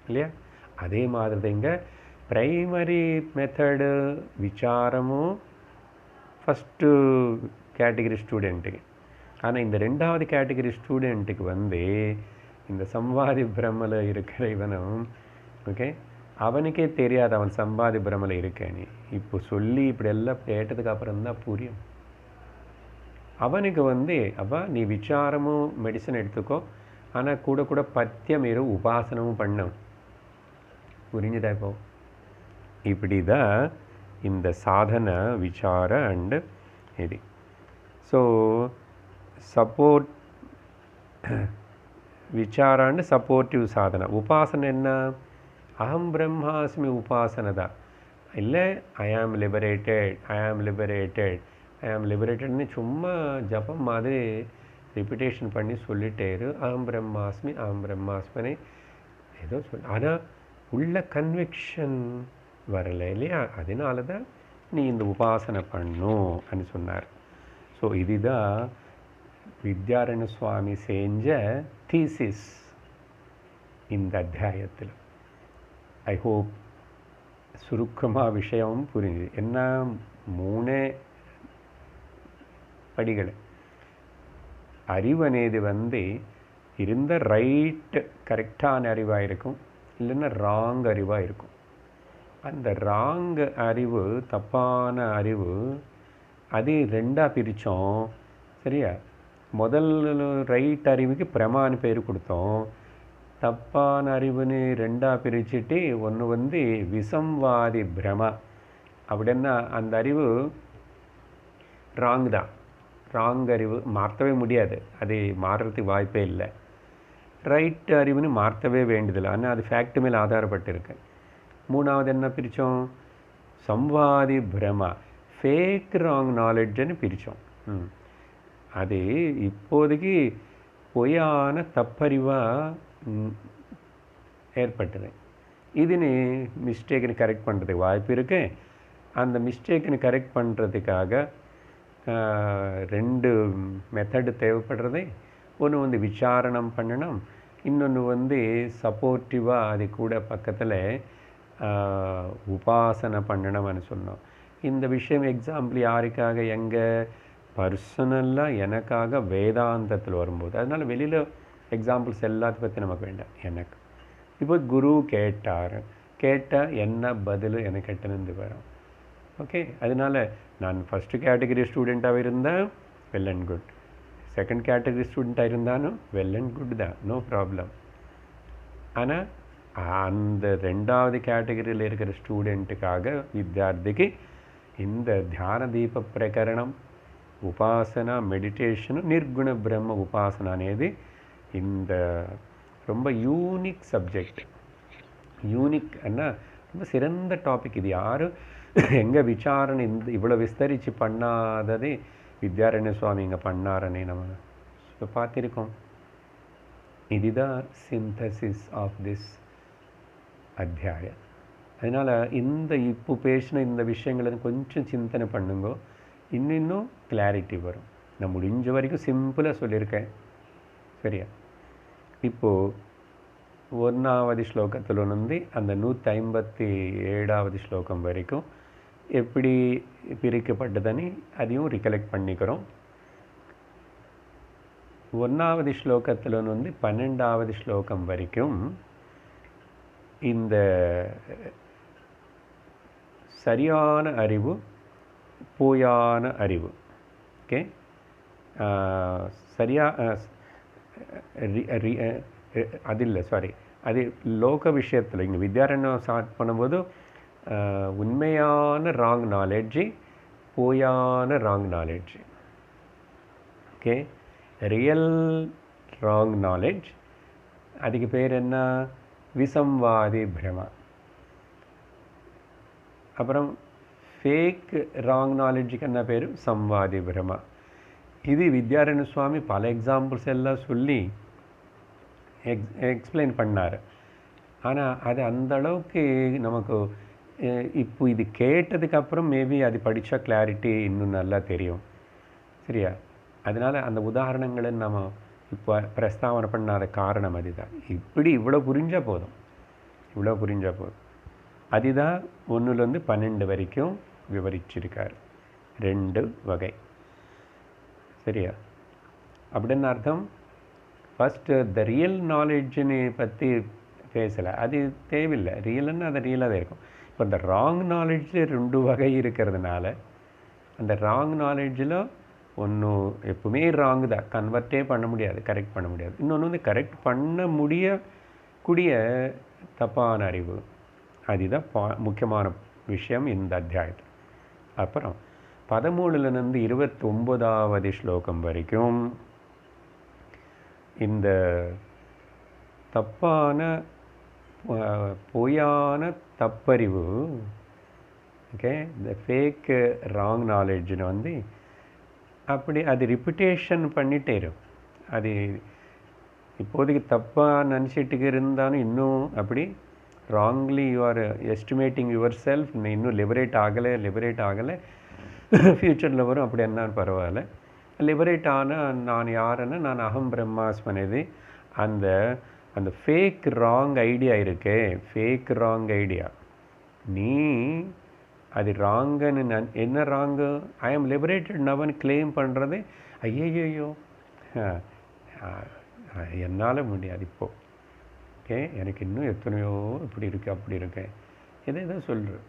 இல்லையா. அதே மாதிரி தான் இங்கே பிரைமரி மெத்தடு விசாரமும் ஃபஸ்ட்டு கேட்டகரி ஸ்டூடெண்ட்டுக்கு. ஆனால் இந்த ரெண்டாவது கேட்டகரி ஸ்டூடெண்ட்டுக்கு வந்து இந்த சம்வாதி பிரம்மல இருக்கிற இவனும் ஓகே அவனுக்கே தெரியாது அவன் சம்பாதி பிரம்மல இருக்கேன்னு. இப்போ சொல்லி இப்படி எல்லாம் கேட்டதுக்கு அப்புறம் தான் புரியும் அவனுக்கு. வந்து அப்போ நீ விசாரமும் மெடிசன் எடுத்துக்கோ, ஆனால் கூட கூட பத்தியம் இரு, உபாசனமும் பண்ணும். புரிஞ்சுதா? இப்போ இப்படி தான் இந்த சாதனை விசார அண்டு இது. So support Vichara and supportive சாதனை. உபாசனை என்ன? அகம் பிரம்மாஸ்மி உபாசனை தான். இல்லை ஐ ஆம் லிபரேட்டட்னு சும்மா ஜபம் மாதிரி ரிப்பிட்டேஷன் பண்ணி சொல்லிட்டே இரு, அகம் பிரம்மாஸ்மி ஏதோ ஆனால் உள்ள கன்விக்ஷன் வரலை இல்லையா, அதனால தான் நீ இந்த உபாசனை பண்ணுன்னு சொன்னார். ஸோ இதுதான் வித்யாரண்ய சுவாமி செஞ்ச தீசிஸ் இந்த அத்தியாயத்தில். ஐ ஹோப் சுருக்கமாக விஷயம் புரிஞ்சுது. என்ன 3 படிகள். அறிவு అనేది இருந்த ரைட் கரெக்டான அறிவாக இருக்கும், இல்லைன்னா ராங் அறிவாக இருக்கும். அந்த ராங் அறிவு, தப்பான அறிவு, அது 2ஆக பிரித்தோம். சரியா? முதல் ரைட் அறிவுக்கு பிரமான்னு பேர் கொடுத்தோம். தப்பான அறிவுன்னு 2ஆக பிரிச்சுட்டு ஒன்று விசம்வாதி பிரம. அப்படின்னா அந்த அறிவு ராங் தான். ராங் அறிவு மாற்றவே முடியாது, அது மாறுறதுக்கு வாய்ப்பே இல்லை. ரைட் அறிவுன்னு மாற்றவே வேண்டியதில்லை, ஆனால் அது ஃபேக்ட் மேலே ஆதாரப்பட்டிருக்கு. 3ஆவது என்ன பிரித்தோம்? சம்வாதி பிரமா, ஃபேக் ராங் நாலெட்ஜுன்னு பிரித்தோம். அது இப்போதைக்கு பொய்யான தப்பறிவாக ஏற்பட்டது. இதுன்னு மிஸ்டேக்குன்னு கரெக்ட் பண்ணுறதுக்கு வாய்ப்பு இருக்குது. அந்த மிஸ்டேக்குன்னு கரெக்ட் பண்ணுறதுக்காக 2 மெத்தடு தேவைப்படுறது. ஒன்று விசாரணம் பண்ணணும், இன்னொன்று சப்போர்ட்டிவாக அது கூட பக்கத்தில் உபாசனை பண்ணணும்னு சொன்னோம். இந்த விஷயம் எக்ஸாம்பிள் யாருக்காக? எங்கே பர்சனலாக எனக்காக வேதாந்தத்தில் வரும்போது. அதனால் வெளியில் எக்ஸாம்பிள்ஸ் எல்லாத்தையும் பற்றி நமக்கு வேண்டாம். எனக்கு இப்போ குரு கேட்டால் என்ன பதில் எனக்கு கிட்டேருந்து வரும். ஓகே, அதனால் நான் ஃபஸ்ட்டு கேட்டகரி ஸ்டூடெண்ட்டாக இருந்தால் well and good, second category ஸ்டூடெண்ட்டாக இருந்தாலும் வெல் அண்ட் குட் தான், நோ ப்ராப்ளம். ஆனால் அந்த 2ஆவது கேட்டகரியில் இருக்கிற ஸ்டூடெண்ட்டுக்காக, வித்யார்த்திக்கு இந்த தியான தீப பிரகரணம், உபாசனா, மெடிடேஷனு, நிர்குண பிரம்ம உபாசனா అనేది இந்த ரொம்ப யூனிக் சப்ஜெக்ட். யூனிக் அண்ணா ரொம்ப சிறந்த டாபிக். இது யாரும் எங்கே விசாரணை இவ்வளோ விஸ்தரித்து பண்ணாததே வித்யாரண்ய சுவாமி இங்கே பண்ணாரனே நம்ம பார்த்துருக்கோம். இதுதான் சிந்தசிஸ் ஆஃப் திஸ் அத்தியாயம். அதனால் இப்போ பேசின இந்த விஷயங்களை கொஞ்சம் சிந்தனை பண்ணுங்க, இன்னும் கிளாரிட்டி வரும். நான் முடிஞ்ச வரைக்கும் சிம்பிளாக சொல்லியிருக்கேன். சரியா? இப்போது 1வது ஸ்லோகத்தில் அந்த 157வது ஸ்லோகம் வரைக்கும் எப்படி பிரிக்கப்பட்டதுன்னு அதையும் ரிகலெக்ட் பண்ணிக்கிறோம். 1வது ஸ்லோகத்தில் 12வது ஸ்லோகம் வரைக்கும் இந்த சரியான அறிவு, போயான அறிவு. ஓகே, அது இல்லை, சாரி, அது லோக விஷயத்தில். இங்கே வித்யாரண்யம் ஸ்டார்ட் பண்ணும்போது உண்மையான ராங் நாலேஜ், போயான wrong knowledge. Okay, real wrong knowledge, அதுக்கு பேர் என்ன? விசம்வாதி பிரமா. அப்புறம் ஃபேக் ராங் நாலேஜுக்கு என்ன பேர்? சம்வாதி பிரமா. இது வித்யாரண்ய சுவாமி பல எக்ஸாம்பிள்ஸ் எல்லாம் சொல்லி எக்ஸ்பிளைன் பண்ணார். ஆனால் அது அந்த அளவுக்கு நமக்கு இப்போ இது கேட்டதுக்கப்புறம் மேபி அது படித்தா கிளாரிட்டி இன்னும் நல்லா தெரியும். சரியா? அதனால் அந்த உதாரணங்களை நம்ம இப்போ பிரஸ்தாவனை பண்ணாத காரணம் அதுதான். இவ்வளோ புரிஞ்சால் போதும், இவ்வளோ புரிஞ்சால் போதும். அதுதான் 1லேருந்து 12 வரைக்கும் விவரிச்சிருக்கார், 2 வகை. சரியா? அப்படின்னு அர்த்தம். ஃபஸ்ட்டு த ரியல் நாலேஜ்னு பற்றி பேசலை, அது தேவையில்லை. ரியல்னா அது ரியலாக தான் இருக்கும். இப்போ இந்த ராங் நாலேஜில் 2 வகை இருக்கிறதுனால, அந்த ராங் நாலேஜில் ஒன்று எப்பவுமே ராங் தான், கன்வெர்ட்டே பண்ண முடியாது, கரெக்ட் பண்ண முடியாது. இன்னொன்று கரெக்ட் பண்ண முடியக்கூடிய தப்பான அறிவு. அதுதான் முக்கியமான விஷயம் இந்த அத்தியாயத்தில். அப்புறம் 13லேருந்து 29வது ஸ்லோகம் வரைக்கும் இந்த தப்பான பொய்யான தப்பறிவு, ஓகே, இந்த ஃபேக் ராங் நாலேஜ்னு அப்படி அது ரிப்பிட்டேஷன் பண்ணிகிட்டே இருக்கும். அது இப்போதைக்கு தப்பாக நினச்சிட்டு இருந்தாலும் இன்னும் அப்படி wrongly you are estimating your self, இன்னும் லிபரேட் ஆகலை ஃப்யூச்சரில் வரும். அப்படி என்னான்னு பரவாயில்ல. லிபரேட் ஆனால் நான் யாருன்னா நான் அகம் பிரம்மாஸ்மனது. அந்த அந்த ஃபேக் ராங் ஐடியா இருக்கே, ஃபேக் ராங் ஐடியா, நீ அது ராங்குன்னு என்ன ராங்கு, ஐ ஆம் லிபரேட்டட் நவன் கிளைம் பண்ணுறது, ஐயோ என்னால் முடியாது இப்போது, ஓகே எனக்கு இன்னும் எத்தனையோ இப்படி இருக்குது அப்படி இருக்கேன், எதை சொல்கிறேன்.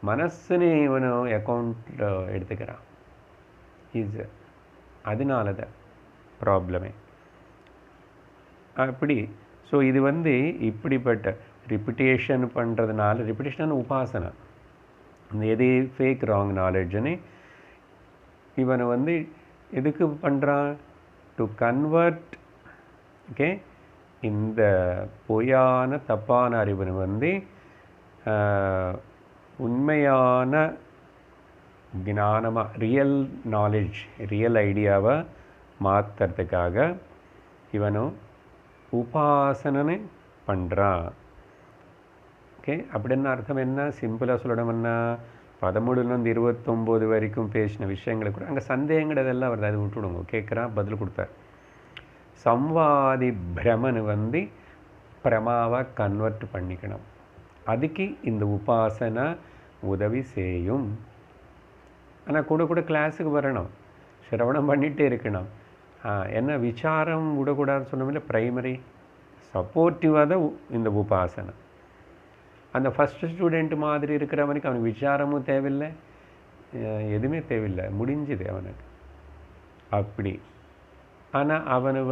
மனசுன்னு இவனும் அக்கௌண்ட்டில் எடுத்துக்கிறான். அதனால தான் ப்ராப்ளமே அப்படி. ஸோ இது இப்படிப்பட்ட ரிப்பிட்டேஷன் பண்ணுறதுனால, ரிப்பிட்டேஷன் உபாசனை, இந்த எது ஃபேக் ராங் நாலேஜ்னு இவனை எதுக்கு பண்ணுறான், டு கன்வெர்ட், ஓகே, இந்த பொய்யான தப்பான அறிவுன்னு உண்மையான ஞானமாக ரியல் நாலேஜ், ரியல் ஐடியாவை மாற்றுறதுக்காக இவனும் உபாசனை பண்ணுறான். ஓகே, அப்படின்னு அர்த்தம் என்ன, சிம்பிளாக சொல்லணும்னா 13லேருந்து 29 வரைக்கும் பேசின விஷயங்களை கூட அங்கே சந்தேகங்கிறதெல்லாம் வருது, அது விட்டுவிடுங்க. கேட்குறான், பதில் கொடுத்தார். சம்வாதி பிரமனு பிரமாவை கன்வெர்ட் பண்ணிக்கணும். அதுக்கு இந்த உபாசனை உதவி செய்யும். ஆனால் கூட கிளாஸுக்கு வரணும், சிரவணம் பண்ணிகிட்டே இருக்கணும். என்ன விசாரம் விடக்கூடாதுன்னு சொன்னோம்ல, ப்ரைமரி சப்போர்ட்டிவாக தான் இந்த உபாசனை. அந்த ஃபஸ்ட்டு ஸ்டூடெண்ட் மாதிரி இருக்கிறவனுக்கு அவனுக்கு விசாரமும் தேவையில்லை, எதுவுமே தேவையில்லை, முடிஞ்சுது அவனுக்கு அப்படி. ஆனால் அவனை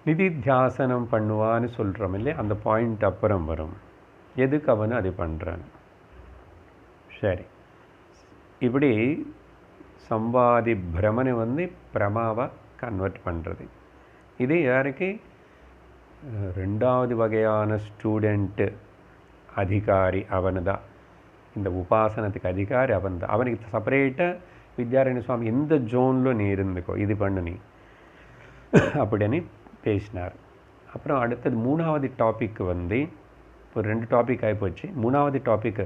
நிதித்தியாசனம் பண்ணுவான்னு சொல்கிறோம் இல்லையா, அந்த பாயிண்ட் அப்புறம் வரும், எதுக்கு அவனு அது பண்ணுறான். சரி, இப்படி சம்வாதி பிரமனை பிரமாவை கன்வெர்ட் பண்ணுறது. இது யாருக்கு, ரெண்டாவது வகையான ஸ்டூடெண்ட்டு அதிகாரி அவனு தான், இந்த உபாசனத்துக்கு அதிகாரி அவன் தான். அவனுக்கு செப்பரேட்டாக வித்யாரண்ய சுவாமி எந்த ஜோனில் நீ இருந்துக்கோ, இது பண்ணு நீ அப்படின்னு பேசினார். அப்புறம் அடுத்தது 3வது டாபிக் ஒரு 2 டாபிக் ஆகிப்போச்சு. 3வது டாபிக்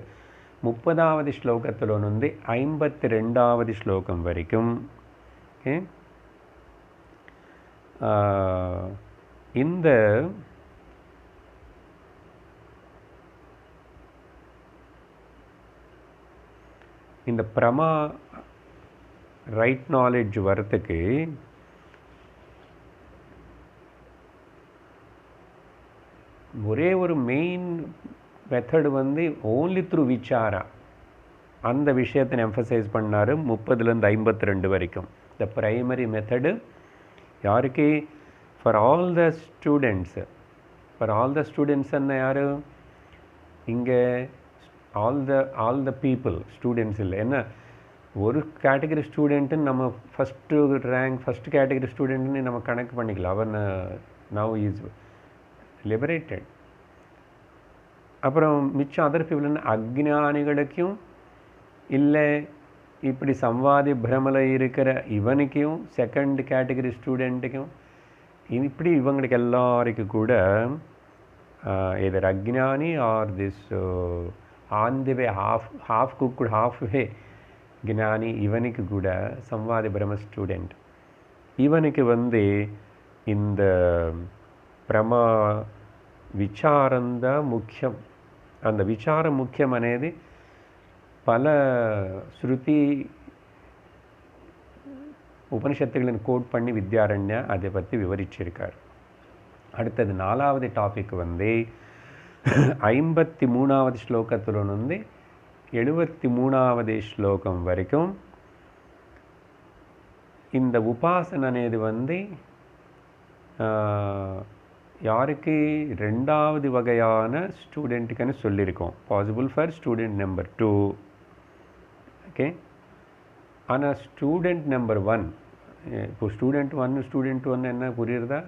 30வது ஸ்லோகத்தில் 52வது ஸ்லோகம் வரைக்கும். ஓகே, இந்த பிரமா ரைட் நாலேஜ் வரத்துக்கு ஒரே ஒரு மெயின் மெத்தடு ஓன்லி த்ரூ விசாரா, அந்த விஷயத்தை எம்ஃபசைஸ் பண்ணார் 30லேருந்து 52 வரைக்கும். த ப்ரைமரி மெத்தடு யாருக்கு, ஃபார் ஆல் த ஸ்டூடெண்ட்ஸ் என்ன யார் இங்கே, ஆல் த பீப்புள், ஸ்டூடெண்ட்ஸ் இல்லை. என்ன ஒரு கேட்டகரி ஸ்டூடெண்ட்டுன்னு நம்ம ஃபஸ்ட் கேட்டகரி ஸ்டூடெண்ட்டுன்னு நம்ம கணக்கு பண்ணிக்கலாம். அவன் நவ் இஸ் லிபரேட்டட். அப்புறம் மிச்சம் அதர் பீப்புள்னு அக்ஞானிகளுக்கும் இல்லை, இப்படி சம்வாதி பிரமல இருக்கிற இவனுக்கும், செகண்ட் கேட்டகரி ஸ்டூடெண்ட்டுக்கும், இப்படி இவங்களுக்கு எல்லாருக்கும் கூட எதர் அக்ஞானி or this on the way half cooked half way ஞானி, இவனுக்கு கூட சம்வாதி பிரம ஸ்டூடெண்ட், இவனுக்கு இந்த பிரமா விசாரந்தான் முக்கியம். அந்த விசாரம் முக்கியம் అనేది பல ஸ்ருதி உபனிஷத்துகளின் கோட் பண்ணி வித்யாரண்யா அதை பற்றி விவரிச்சிருக்கார். அடுத்தது 4வது டாபிக் 53வது ஸ்லோகத்திலிருந்து 73வது ஸ்லோகம் வரைக்கும் இந்த உபாசனை అనేది யாருக்கு, 2வது வகையான ஸ்டூடெண்ட்டுக்குன்னு சொல்லியிருக்கோம், possible for student number 2. Okay, ஆனால் ஸ்டூடெண்ட் நம்பர் 1, இப்போ ஸ்டூடெண்ட் 1 என்ன புரியுறதா,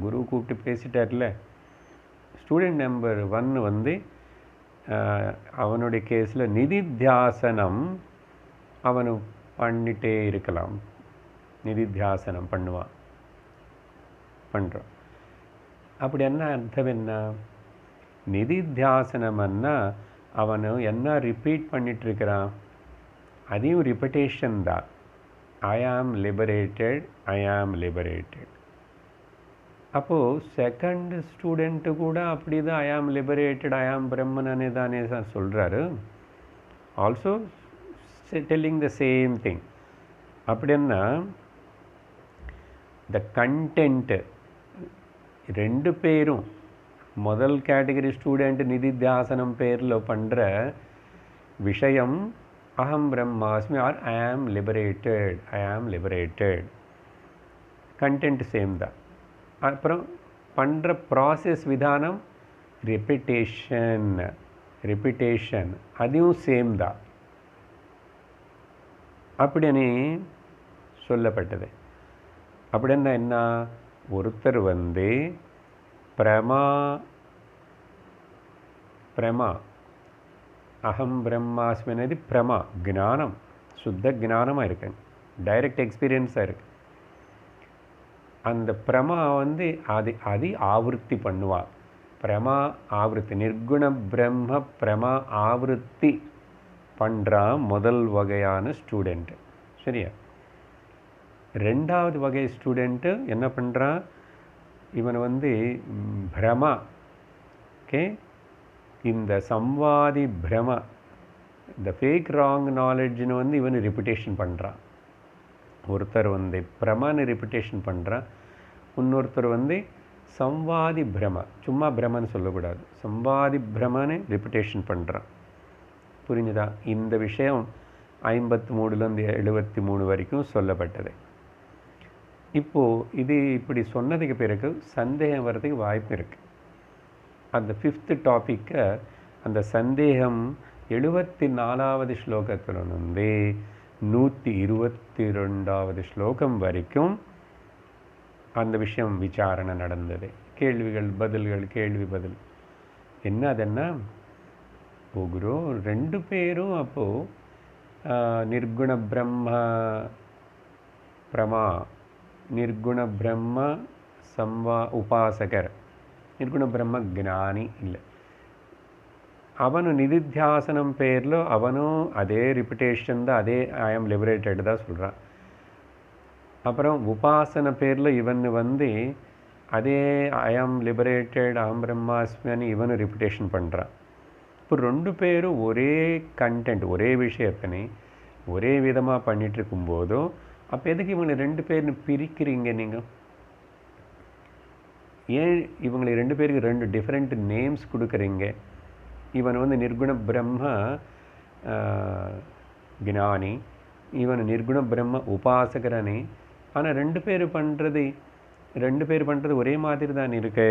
குரு கூப்பிட்டு பேசிட்டார்ல. ஸ்டூடெண்ட் நம்பர் 1 அவனுடைய கேஸில் நிதித்தியாசனம் அவனு பண்ணிகிட்டே இருக்கலாம். நிதித்தியாசனம் பண்ணுறோம். அப்படி என்ன அர்த்தம் என்ன? நிதித்தியாசனம்னா அவனை என்ன ரிப்பீட் பண்ணிகிட்ருக்கிறான், அதையும் ரிப்பீட்டேஷன் தான். ஐ ஆம் லிபரேட்டட், ஐ ஆம் லிபரேட்டட். அப்போது செகண்ட் ஸ்டூடெண்ட்டு கூட அப்படி தான் ஐ ஆம் லிபரேட்டட், ஐ ஆம் பிரம்மனே தானே தான் சொல்கிறாரு. Also telling the same thing. அப்படின்னா த கண்டென்ட்டு ரெண்டு பேரும் முதல் கேட்டகரி ஸ்டூடெண்ட் நிதித்தியாசனம் பேரில் பண்ணுற விஷயம் அகம் பிரம்மாஸ்மி ஆர் ஐ ஆம் லிபரேட்டட், ஐ ஆம் லிபரேட்டட். கண்டென்ட் சேம் தான். அப்புறம் பண்ணுற ப்ராசஸ் விதானம் ரிப்பிட்டேஷன் அதுவும் சேம் தான் அப்படின்னு சொல்லப்பட்டது. அப்படின்னா என்ன? ஒருத்தர் பிரமா அகம் பிரம்மாஸ்மி అనేది பிரமா ஞானம், சுத்த ஞானமாக இருக்கு, டைரக்ட் எக்ஸ்பீரியன்ஸாக இருக்குது. அந்த பிரமா அது ஆவருத்தி பண்ணுவா. பிரமா ஆவருத்தி, நிர்குண பிரம்ம பிரமா ஆவருத்தி பண்ணுறான் முதல் வகையான ஸ்டூடெண்ட்டு. சரியா? ரெண்டாவது வகை ஸ்டூடெண்ட்டு என்ன பண்ணுறான்? இவன் பிரமா, ஓகே, இந்த சம்வாதி பிரமா, இந்த ஃபேக் ராங் நாலேஜ்னு இவன் ரிப்பிட்டேஷன் பண்ணுறான். ஒருத்தர் பிரமான்னு ரிப்பிட்டேஷன் பண்ணுறான், இன்னொருத்தர் சம்வாதி பிரம, சும்மா பிரமன்னு சொல்லக்கூடாது, சம்வாதி பிரமன்னு ரிப்பிட்டேஷன் பண்ணுறான். புரிஞ்சுதா? இந்த விஷயம் 53லேருந்து 73 வரைக்கும் சொல்லப்பட்டது. இப்போது இது இப்படி சொன்னதுக்கு பிறகு சந்தேகம் வர்றதுக்கு வாய்ப்பு இருக்குது. அந்த 5th டாப்பிக்கை, அந்த சந்தேகம் 74வது ஸ்லோகத்தில் 122வது ஸ்லோகம் வரைக்கும் அந்த விஷயம் விசாரணை நடந்தது. கேள்விகள் பதில்கள், கேள்வி பதில். என்ன அதென்னா, குரு ரெண்டு பேரும் அப்போது நிர்குண பிரம்ம பிரமா, நிர்குண பிரம்ம உபாசகர், நிர்குண பிரம்ம ஞானி இல்லை. அவனு நிதித்தியாசனம் பேரில் அவனும் அதே ரிப்பிட்டேஷன் தான், அதே ஐ ஆம் லிபரேட்டட் தான் சொல்கிறான். அப்புறம் உபாசன பேரில் இவன் அதே ஐ ஆம் லிபரேட்டட், அகம் பிரம்மாஸ்மின்னு இவனு ரிப்பிட்டேஷன் பண்ணுறான். இப்போ ரெண்டு பேரும் ஒரே கண்டென்ட், ஒரே விஷயத்தினை ஒரே விதமாக பண்ணிகிட்டு இருக்கும்போதும் அப்போ எதுக்கு இவங்களை ரெண்டு பேர்னு பிரிக்கிறீங்க நீங்கள்? ஏன் இவங்களை ரெண்டு பேருக்கு ரெண்டு டிஃப்ரெண்ட் நேம்ஸ் கொடுக்குறீங்க? இவன் நிர்குண பிரம்ம ஞானி, இவன் நிர்குண பிரம்ம உபாசகரனே. ஆனால் ரெண்டு பேர் பண்ணுறது ஒரே மாதிரி தான் இருக்கு.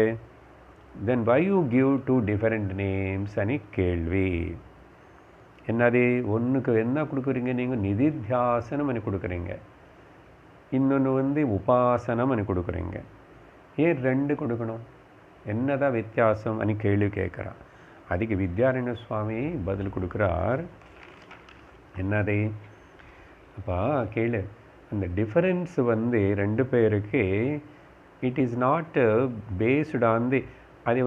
Then why you give two different names அனி கேள்வி. என்னது? ஒன்றுக்கு என்ன கொடுக்குறீங்க நீங்கள்? நிதித்தியாசனம் அனி கொடுக்குறீங்க, இன்னொன்று உபாசனம் அனி கொடுக்குறீங்க. ஏன் ரெண்டு கொடுக்கணும்? என்னதான் வித்தியாசம் அனி கேள்வி கேட்குறான். அதுக்கு வித்யாரண்ய சுவாமி பதில் கொடுக்குறார். என்னது? அப்பா கேளு, அந்த டிஃபரன்ஸ் ரெண்டு பேருக்கு it is not based on the, அது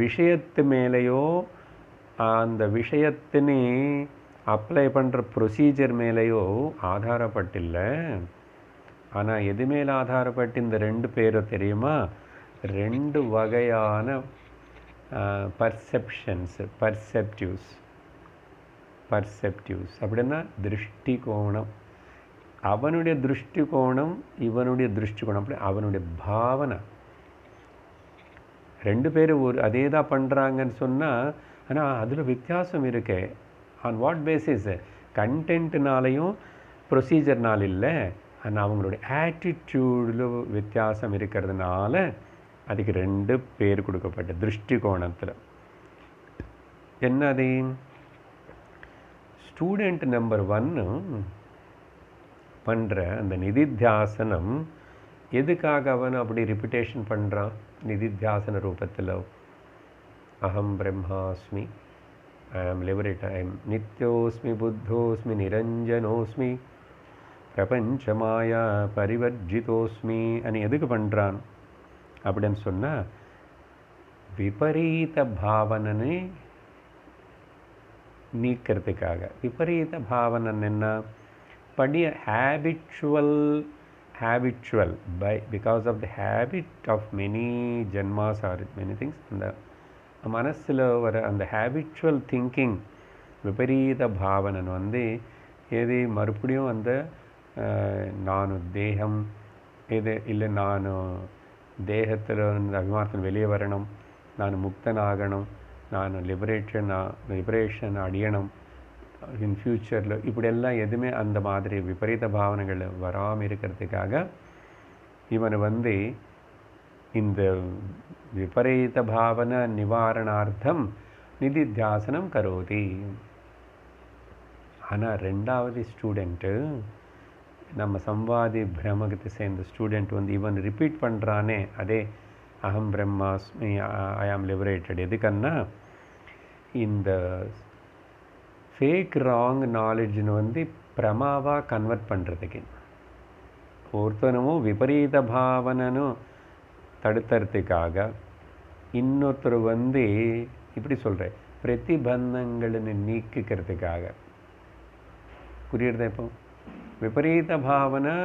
விஷயத்து மேலேயோ அந்த விஷயத்தினை அப்ளை பண்ணுற ப்ரொசீஜர் மேலேயோ ஆதாரப்பட்டில்லை. ஆனால் எது மேலே ஆதாரப்பட்டு இந்த ரெண்டு பேரும் தெரியுமா? ரெண்டு வகையான பர்செப்டிவ்ஸ் அப்படின்னா திருஷ்டிகோணம். அவனுடைய திருஷ்டிகோணம், இவனுடைய திருஷ்டிகோணம், அப்படி அவனுடைய பாவனை. ரெண்டு பேரும் அதே தான் பண்ணுறாங்கன்னு சொன்னால், ஆனால் அதில் வித்தியாசம் இருக்கு. On what basis? கண்டென்ட்னாலையும் ப்ரொசீஜர்னால் இல்லை, ஆனால் அவங்களுடைய ஆட்டிடியூடில் வித்தியாசம் இருக்கிறதுனால அதுக்கு ரெண்டு பேர் கொடுக்கப்பட்ட திருஷ்டிகோணத்தில். என்னது? ஸ்டூடெண்ட் நம்பர் 1 பண்ணுற அந்த நிதித்தியாசனம் எதுக்காக அவன் அப்படி ரிப்பிட்டேஷன் பண்ணுறான்? நிதித்தியாசன ரூபத்தில் அகம் பிரம்மாஸ்மி, ஐ ஆம் லிபரேட்டட், ஐ எம் நித்யோஸ்மி, புத்தோஸ்மி, நிரஞ்சனோஸ்மி, பிரபஞ்ச மாயா பரிவர்ஜிதோஸ்மி అని எதுக்கு பண்ணுறான் அப்படின்னு சொன்னால் விபரீத பாவனனை நீக்கிறதுக்காக. விபரீத பாவனன் என்ன படிய habitual because of the habit of many janmas or many things, அந்த மனசில் வர அந்த habitual thinking விபரீத பாவனன் வந்து ஏது மறுபடியும் அந்த நான் தேகம் இது இல்லை, நான் தேகத்தில் அபிமானத்தில் வெளியே வரணும், நான் முக்தனாகணும், நான் லிபரேஷன் அடையணும் இன் ஃப்யூச்சரில், இப்படியெல்லாம் எதுவுமே அந்த மாதிரி விபரீத பாவனைகள் வராமல் இருக்கிறதுக்காக இவன் வந்து இந்த விபரீத பாவன நிவாரணார்த்தம் நிதித்தியாசனம் கரோதி. ஆனால் ரெண்டாவது ஸ்டூடெண்ட்டு நம்ம சம்வாதி பிரம்மகத்தை சேர்ந்த ஸ்டூடெண்ட் வந்து இவன் ரிப்பீட் பண்ணுறானே அதே அகம் பிரம்மாஸ்மி ஐ ஆம் லிபரேட்டட், எதுக்கன்னா இந்த ஃபேக் ராங் நாலேஜ்னு வந்து பிரமாவாக கன்வெர்ட் பண்ணுறதுக்கு. ஒருத்தனும் விபரீத பாவனனும் தடுத்துறதுக்காக இன்னொருத்தர் வந்து இப்படி சொல்கிறேன் பிரதிபந்தங்களை நீக்கிக்கிறதுக்காக. புரியுறதா? இப்போ விபரீத பாவனை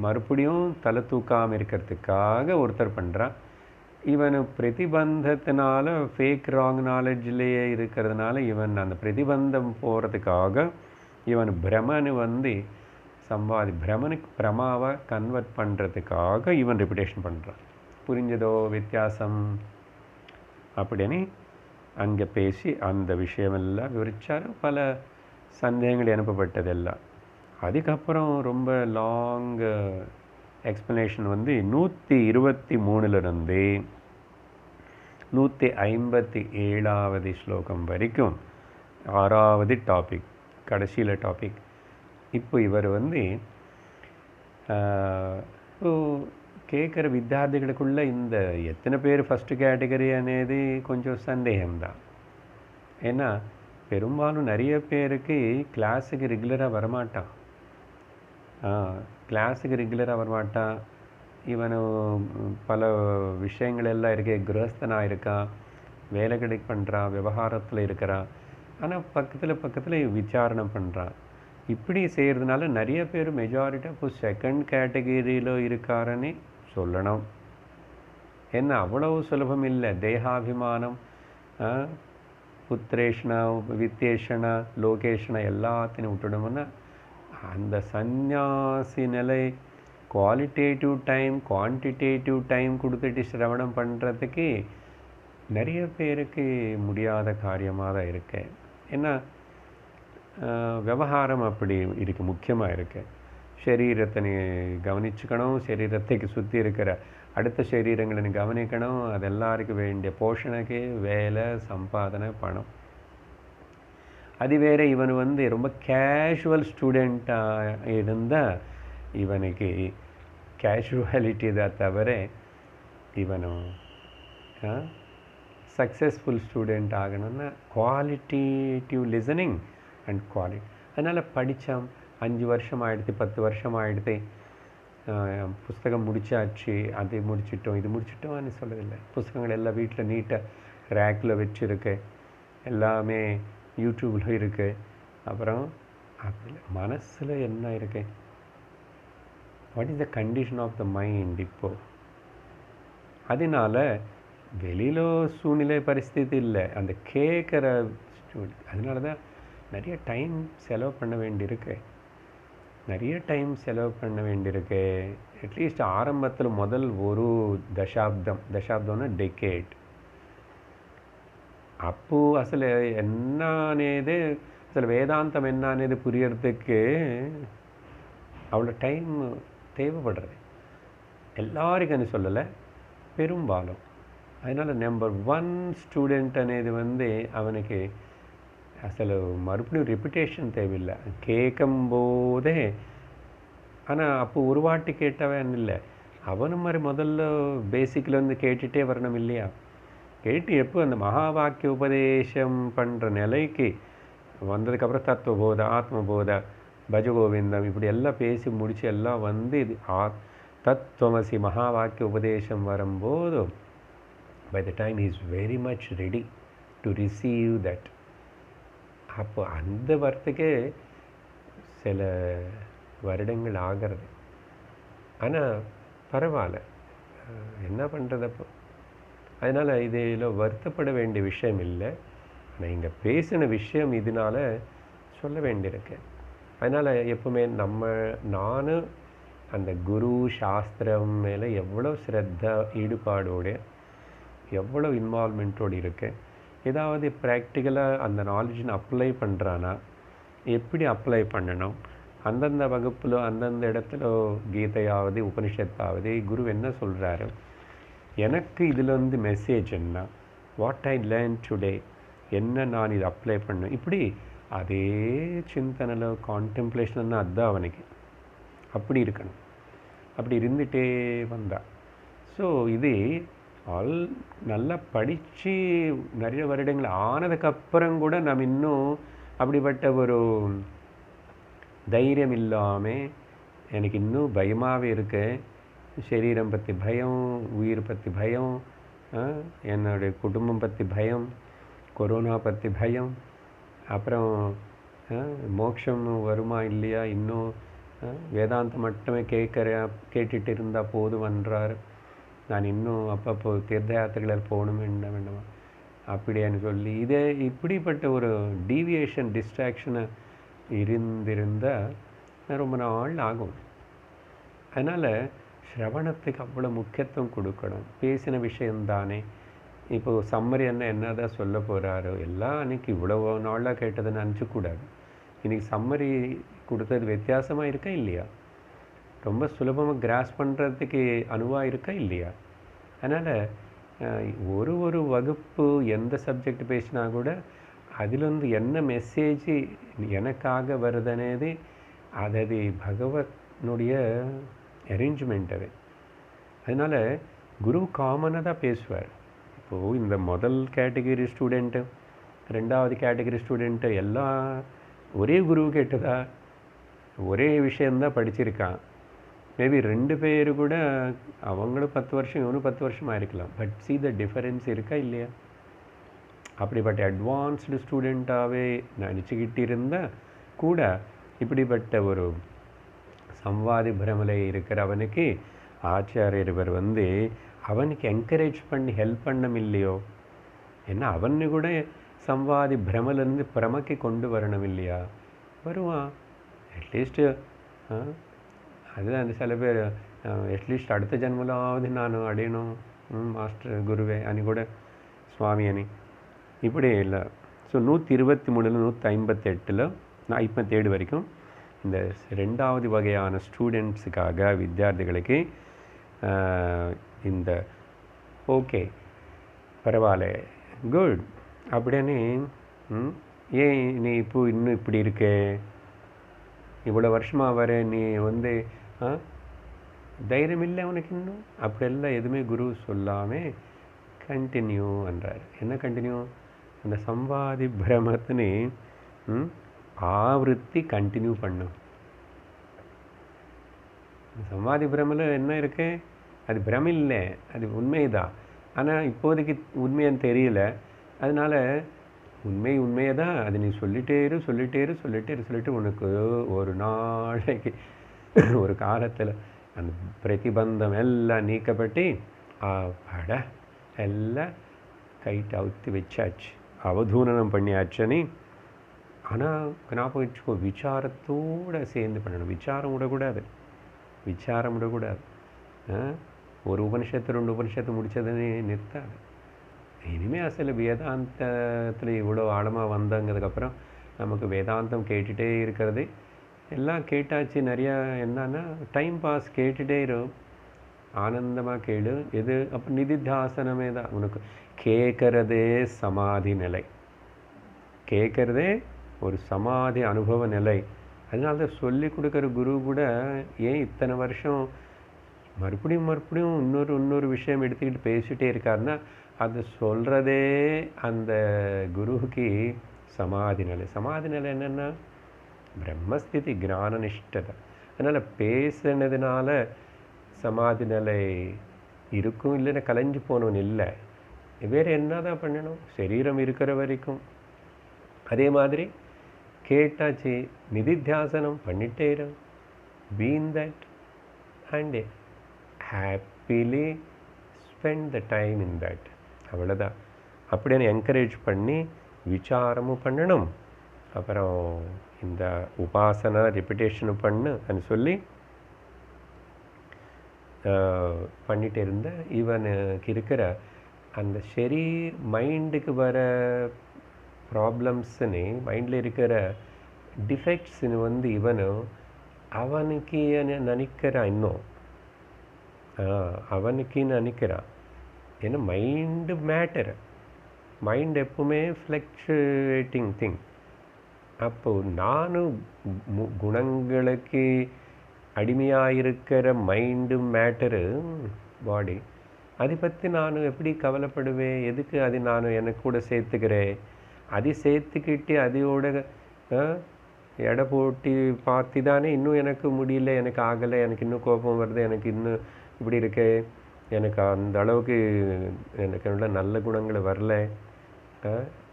மறுபடியும் தலை தூக்காமல் இருக்கிறதுக்காக ஒருத்தர் பண்ணுறான். இவன் பிரதிபந்தத்தினால ஃபேக் ராங் நாலேஜ்லேயே இருக்கிறதுனால இவன் அந்த பிரதிபந்தம் போகிறதுக்காக இவன் பிரமனு வந்து பிரமனுக்கு பிரமாவை கன்வெர்ட் பண்ணுறதுக்காக இவன் ரிப்பிட்டேஷன் பண்ணுறான். புரிஞ்சதோ வித்தியாசம்? அப்படின்னு அங்கே பேசி அந்த விஷயமெல்லாம் விவரித்தார். பல சந்தேகங்கள் அனுப்பப்பட்டதெல்லாம். அதுக்கப்புறம் ரொம்ப லாங் எக்ஸ்ப்ளனேஷன் வந்து 123லிருந்து 157வது ஸ்லோகம் வரைக்கும் 6வது டாபிக், கடைசியில் டாபிக். இப்போ இவர் வந்து கேட்குற வித்தியார்த்திகளுக்குள்ள இந்த எத்தனை பேர் ஃபஸ்ட்டு கேட்டகரி అనేది கொஞ்சம் சந்தேகம்தான். ஏன்னா பெரும்பாலும் நிறைய பேருக்கு கிளாஸுக்கு ரெகுலராக வரமாட்டான். கிளாஸுக்கு ரெகுலராக வரமாட்டான். இவனு பல விஷயங்கள் எல்லாம் இருக்கு, கிரகஸ்தனாக இருக்கான், வேலை கிடைக்க பண்ணுறான், விவகாரத்தில் இருக்கிறான், ஆனால் பக்கத்தில் விசாரணை பண்ணுறான். இப்படி செய்கிறதுனால நிறைய பேர் மெஜாரிட்டி இப்போ செகண்ட் கேட்டகரியில் இருக்காருன்னு சொல்லணும். ஏன்னா அவ்வளவு சுலபம் இல்லை. தேகாபிமானம், புத்திரேஷனா வித்தேஷனா லோகேஷனா எல்லாத்தையும் விட்டுடணும்னா அந்த சந்நியாசி நிலை குவாலிட்டேட்டிவ் டைம் குவான்டிடேட்டிவ் டைம் கொடுத்துட்டு சிரவணம் பண்ணுறதுக்கு நிறைய பேருக்கு முடியாத காரியமாக தான் இருக்கு. ஏன்னா விவகாரம் அப்படி இருக்குது, முக்கியமாக இருக்குது. சரீரத்தை நீ கவனிச்சுக்கணும், சரீரத்தைக்கு சுற்றி இருக்கிற அடுத்த சரீரங்களை நீ கவனிக்கணும். அது எல்லாருக்கும் வேண்டிய போஷணைக்கு வேலை, சம்பாதனை, பணம். அது வேறு. இவன் வந்து ரொம்ப கேஷுவல் ஸ்டூடெண்ட்டாக இருந்தால் இவனுக்கு கேஷுவாலிட்டி தான் தவிர இவனும் சக்ஸஸ்ஃபுல் ஸ்டூடெண்ட் ஆகணும்னா குவாலிட்டேட்டிவ் லிசனிங் அண்ட் குவாலிட்டி. அதனால் படித்தான், 5 வருஷம் ஆகிடுது, 10 வருஷம் ஆகிடுது, புஸ்தகம் முடிச்சாச்சு, அதை முடிச்சிட்டோம், இது முடிச்சிட்டோம்னு சொல்லதில்லை. புஸ்தகங்கள் எல்லாம் வீட்டில் நீட்டாக ரேக்கில் வச்சுருக்கு, எல்லாமே யூடியூப்பில் இருக்குது. அப்புறம் அப்படி மனசில் என்ன இருக்கு, what is the condition of the mind இப்போது. அதனால் வெளியில் சூழ்நிலை பரிஸ்திதி இல்லை, அந்த கேட்குற அதனால தான் நிறைய டைம் செலவு பண்ண வேண்டியிருக்கு. அட்லீஸ்ட் ஆரம்பத்தில் முதல் ஒரு தசாப்தம்னா டெக்கேட். అప్పు అసలు ఎన్న అనేది అసలు వేదాంతం ఎన్న అనేది புரியறதுக்கு அவ்வளோ டைம் தேவைப்படுறது. எல்லாருக்கும் சொல்லலை, பெரும்பாலும். அதனால் நம்பர் 1 ஸ்டூடெண்ட் అనేది வந்து அவனுக்கு అసలు மறுபடியும் ரிப்பிட்டேஷன் தேவையில்லை, கேட்கும்போதே. ஆனால் அப்போ ஒரு வாட்டி கேட்டவன் இல்லை, அவனும் மாதிரி முதல்ல பேசிக்லேருந்து கேட்டுகிட்டே வரணும் இல்லையா. கேட்டு எப்போ அந்த மகா வாக்கிய உபதேசம் பண்ணுற நிலைக்கு வந்ததுக்கப்புறம் தத்துவபோத, ஆத்மபோத, பஜகோவிந்தம் இப்படி எல்லாம் பேசி முடிச்சு எல்லாம் வந்து இது தத்துவமசி மகா வாக்கிய உபதேசம் வரும்போது by the time he is very much ready to receive that, அப்போ அந்த வரத்துக்கே சில வருடங்கள் ஆகிறது. ஆனால் பரவாயில்ல, என்ன பண்ணுறது அப்போ. அதனால் இதில் வருத்தப்பட வேண்டிய விஷயம் இல்லை. ஆனால் இங்கே பேசின விஷயம் இதனால் சொல்ல வேண்டியிருக்கு. அதனால் எப்பவுமே நான் அந்த குரு சாஸ்திரம் மேலே எவ்வளோ ஸ்ரத்தா ஈடுபாடோடு எவ்வளோ இன்வால்மெண்ட்டோடு இருக்கேன். ஏதாவது ப்ராக்டிக்கலாக அந்த நாலேஜை அப்ளை பண்ணுறானா, எப்படி அப்ளை பண்ணணும், அந்தந்த வகுப்பில் அந்தந்த இடத்துல கீதையாவது உபனிஷத்தாவது குரு என்ன சொல்கிறாரு, எனக்கு இதில் வந்து மெசேஜ் என்ன, வாட் ஐ லேர்ன் டுடே, என்ன நான் இது அப்ளை பண்ணேன், இப்படி அதே சிந்தனையில் கான்டெம்ப்ளேஷன் அதுதான் அவனுக்கு அப்படி இருக்கணும். அப்படி இருந்துகிட்டே வந்தா. ஸோ இது நல்லா படித்து நிறைய வருடங்கள் ஆனதுக்கப்புறம் கூட நம்ம இன்னும் அப்படிப்பட்ட ஒரு தைரியம் இல்லாமல் எனக்கு இன்னும் பயமாகவே இருக்கு. சரீரம் பற்றி பயம், உயிர் பற்றி பயம், என்னுடைய குடும்பம் பற்றி பயம், கொரோனா பற்றி பயம், அப்புறம் மோட்சம் வருமா இல்லையா, இன்னும் வேதாந்தம் மட்டுமே கேட்டுட்டு இருந்தால் போதுமன்றார். நான் இன்னும் அப்பப்போ தீர்த்த யாத்திரைகளில் போகணும் வேண்டாமா அப்படியான்னு சொல்லி இதே இப்படிப்பட்ட ஒரு டீவியேஷன் டிஸ்ட்ராக்ஷனை இருந்திருந்தால் ரொம்ப நாள் ஆகும். அதனால் ஸ்ரவணத்துக்கு அவ்வளோ முக்கியத்துவம் கொடுக்கணும். பேசின விஷயந்தானே. இப்போது சம்மரி என்னதான் சொல்ல போகிறாரோ எல்லாம் அன்றைக்கி இவ்வளோ நாளாக கேட்டதுன்னு நினச்சக்கூடாது. இன்றைக்கி சம்மரி கொடுத்தது வித்தியாசமாக இருக்கா இல்லையா, ரொம்ப சுலபமாக கிராஸ் பண்ணுறதுக்கு அனுவாக இருக்கா இல்லையா. அதனால் ஒரு வகுப்பு எந்த சப்ஜெக்ட் பேசினா கூட அதில் வந்து என்ன மெசேஜ் எனக்காக வருதுனேது அது பகவத்னுடைய அரேஞ்ச்மெண்ட் அது. அதனால் குரு காமனாக தான் பேசுவார். இப்போது இந்த முதல் கேட்டகரி ஸ்டூடெண்ட்டு, ரெண்டாவது கேட்டகரி ஸ்டூடெண்ட்டு எல்லாம் ஒரே குரு கேட்டதா, ஒரே விஷயந்தான் படிச்சிருக்கான். மேபி 2 பேர் கூட அவங்களும் 10 வருஷம் இவனும் 10 வருஷமாக இருக்கலாம். பட் see the டிஃபரன்ஸ் இருக்கா இல்லையா. அப்படிப்பட்ட அட்வான்ஸ்டு ஸ்டூடெண்ட்டாகவே நினச்சிக்கிட்டு இருந்தால் கூட இப்படிப்பட்ட ஒரு சம்வாதி பிரமலை இருக்கிறவனுக்கு ஆச்சாரியர் இவர் வந்து அவனுக்கு என்கரேஜ் பண்ணி ஹெல்ப் பண்ணம் இல்லையோ. ஏன்னா அவனு கூட சம்வாதி பிரமலேருந்து பிரமக்கு கொண்டு வரணும் இல்லையா. வருவான் அட்லீஸ்ட்டு. அதுதான் அந்த சில பேர் அட்லீஸ்ட் அடுத்த ஜென்மலாவது நான் அடையணும் மாஸ்டர் குருவே అని கூட சுவாமி అని இப்படி இல்லை. ஸோ 123 158 57 வரைக்கும் இந்த ரெண்டாவது வகையான ஸ்டூடெண்ட்ஸுக்காக வித்தியார்த்திகளுக்கு இந்த ஓகே பரவாயில்ல குட் அப்படின்னு ஏன் நீ இப்போ இன்னும் இப்படி இருக்கே, இவ்வளோ வருஷமாக வர நீ வந்து தைரியம் இல்லை உனக்கு இன்னும், அப்படியெல்லாம் எதுவுமே குரு சொல்லாமல் கண்டினியூ பண்ணுறாரு. என்ன கண்டினியூ, அந்த சம்வாதி பிரமத்தினு ஆவருத்தி கண்டினியூ பண்ணும். சம்வாதி பிரமில் என்ன இருக்கு, அது பிரம இல்லை, அது உண்மைதான். ஆனால் இப்போதைக்கு உண்மையான்னு தெரியல. அதனால் உண்மையை தான் அது நீ சொல்லிட்டு உனக்கு ஒரு நாளைக்கு ஒரு காலத்தில் அந்த பிரதிபந்தம் எல்லாம் நீக்கப்பட்டு பட எல்லாம் கைட்டு அவுத்து வச்சாச்சு, அவதூனனம் பண்ணியாச்சுன்னு. ஆனால் ஞாபகம் வச்சுக்கோ, விசாரத்தோடு சேர்ந்து பண்ணணும். விசாரம் விடக்கூடாது. ஒரு உபனிஷத்து 2 உபனிஷத்து முடித்ததுன்னு நிறுத்தாது. இனிமேல் அசல் வேதாந்தத்தில் இவ்வளோ ஆழமாக வந்தங்கிறதுக்கப்புறம் நமக்கு வேதாந்தம் கேட்டுகிட்டே இருக்கிறது எல்லாம் கேட்டாச்சு. நிறையா என்னன்னா டைம் பாஸ் கேட்டுகிட்டே இருக்கும், ஆனந்தமாக கேளு. எது அப்போ நிதித்தியாசனமே தான் உனக்கு. கேட்குறதே சமாதி நிலை, கேட்குறதே ஒரு சமாதி அனுபவ நிலை. அதனால தான் சொல்லி கொடுக்குற குரு கூட ஏன் இத்தனை வருஷம் மறுபடியும் இன்னொரு விஷயம் எடுத்துக்கிட்டு பேசிகிட்டே இருக்காருன்னா அது சொல்கிறதே அந்த குருவுக்கு சமாதி நிலை. சமாதி நிலை என்னென்னா பிரம்மஸ்திதி ஞான நிஷ்டதை. அதனால் பேசுனதுனால சமாதி நிலை இருக்கும், இல்லைன்னா கலைஞ்சு போகணும்னு இல்லை. வேறு என்ன தான் பண்ணணும், சரீரம் இருக்கிற வரைக்கும். அதே மாதிரி கேட்டாச்சு, நிதித்தியாசனம் பண்ணிட்டே இரு, be in that and happily spend the time in that. அவ்வளோதான். அப்படின்னு என்கரேஜ் பண்ணி விசாரமும் பண்ணணும். அப்புறம் இந்த உபாசனா ரெப்பிட்டேஷனும் பண்ணு சொல்லி பண்ணிட்டு இருந்த இவனுக்கு இருக்கிற அந்த மைண்டுக்கு வர ப்ராப்ளம்ஸ்ன்னு, மைண்டில் இருக்கிற டிஃபெக்ட்ஸ்ன்னு இவனு அவனுக்கு நினைக்கிறான். இன்னும் அவனுக்கு நினைக்கிறான். ஏன்னா மைண்டு மேட்டர், மைண்ட் எப்பவுமே ஃப்ளக்சுவேட்டிங் திங். அப்போது நானும் குணங்களுக்கு அடிமையாக இருக்கிற மைண்டு மேட்டரு பாடி, அதை பற்றி நான் எப்படி கவலைப்படுவேன்? எதுக்கு அது நான் எனக்கு கூட சேர்த்துக்கிறேன்? அதை சேர்த்துக்கிட்டு அதோட எடை போட்டி பார்த்து தானே இன்னும் எனக்கு முடியல, எனக்கு ஆகலை, எனக்கு இன்னும் கோபம் வருது, எனக்கு இன்னும் இப்படி இருக்கு, எனக்கு அந்த அளவுக்கு எனக்கு உள்ள நல்ல குணங்களை வரல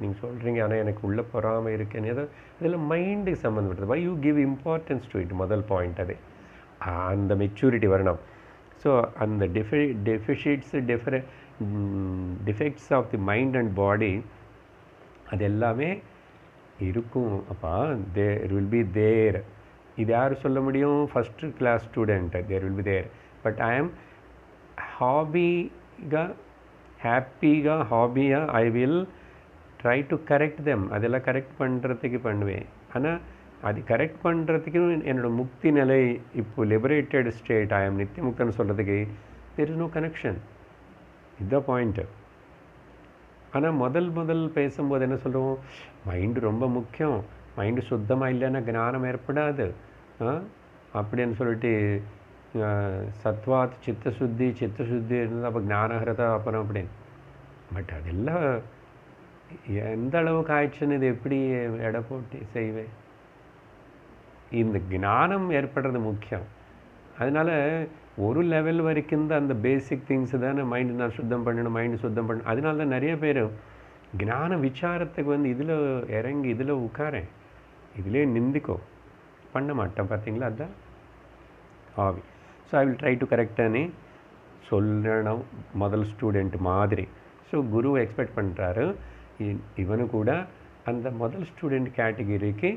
நீங்கள் சொல்கிறீங்க, ஆனால் எனக்கு உள்ளே பொறாமல் இருக்கேன்னு ஏதோ இதில் மைண்டுக்கு சம்மந்தப்பட்டது. Why you give importance to it, முதல் பாயிண்ட் அது. அந்த மெச்சூரிட்டி வரணும். ஸோ அந்த defects of the mind and body அது எல்லாமே இருக்கும். அப்போ தேர் வில் பி தேர். இது யார் சொல்ல முடியும்? First class student, there will be there. But I am ஹாபியாக I will try to correct them. அதெல்லாம் கரெக்ட் பண்ணுறதுக்கு பண்ணுவேன். ஆனால் அது கரெக்ட் பண்ணுறதுக்கு என்னோடய முக்தி நிலை, இப்போ லிபரேட்டட் ஸ்டேட், ஐ ஆம் நித்திய முக்தன்னு சொல்கிறதுக்கு தேர் இஸ் நோ கனெக்ஷன். இதுதான் பாயிண்ட்டு. ஆனால் முதல் பேசும்போது என்ன சொல்லுவோம்? மைண்டு ரொம்ப முக்கியம், மைண்டு சுத்தமாக இல்லைன்னா ஞானம் ஏற்படாது அப்படின்னு சொல்லிட்டு சத்வாத் சித்தசுத்தி இருந்தால் அப்போ ஞானஹரதா அப்புறம் அப்படின்னு. பட் அதெல்லாம் எந்த அளவுக்கு ஆயிடுச்சுன்னு இது எப்படி எடை போட்டு செய்வேன்? இந்த ஞானம் ஏற்படுறது முக்கியம். அதனால் ஒரு லெவல் வரைக்கும் தான் அந்த பேசிக் திங்ஸ் தானே மைண்டு நான் சுத்தம் பண்ணணும், மைண்டு சுத்தம் பண்ணணும். அதனால தான் நிறைய பேர் ஞான விசாரத்துக்கு இதில் இறங்கி இதில் உட்காரேன், இதிலே நிந்திக்கோ பண்ண மாட்டேன். பார்த்தீங்களா? அதுதான் hobby. So I will try to கரெக்டானே சொல்லணும் முதல் ஸ்டூடெண்ட் மாதிரி. ஸோ குரு எக்ஸ்பெக்ட் பண்ணுறாரு இவனு கூட அந்த முதல் ஸ்டூடெண்ட் கேட்டகிரிக்கு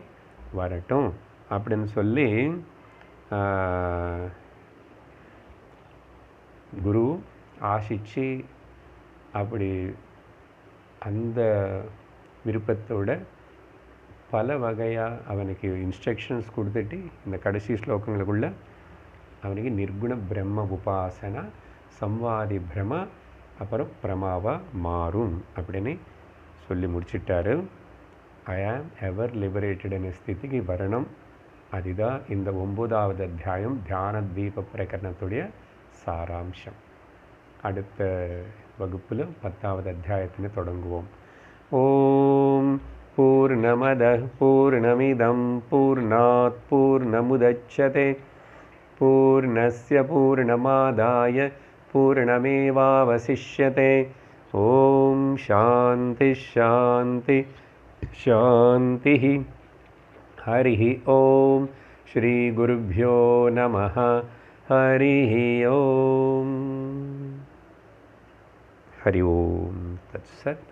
வரட்டும் அப்படின்னு சொல்லி குரு ஆசிச்சு அப்படி அந்த விருப்பத்தோட பல வகையாக அவனுக்கு இன்ஸ்ட்ரக்ஷன்ஸ் கொடுத்துட்டு இந்த கடைசி ஸ்லோகங்களுக்குள்ள அவனுக்கு நிர்குண பிரம்ம உபாசனா, சம்வாதி பிரம, அப்புறம் பிரமாவா மாறும் அப்படின்னு சொல்லி முடிச்சிட்டாரு. ஐ ஆம் எவர் லிபரேட்டட் ஸ்திதிக்கு வரணும். அதுதான் இந்த 9வது அத்தியாயம் தியான தீப பிரகரணத்துடைய சாராம்சம். அடுத்த வகுப்பில் 10வது அத்தியாயத்தினை தொடங்குவோம். ஓம் பூர்ணமத பூர்ணமிதம் பூர்ணாத் பூர்ணமுதச்யதே பூர்ணஸ்ய பூர்ணமாதாய பூர்ணமேவாவசிஷ்யதே. ஓம் சாந்தி சாந்தி சாந்தி. ஹரி ஓம். ஸ்ரீ குருभ्यो நமः. ஹரி ஓம். ஹரி ஓம். தத்சத்.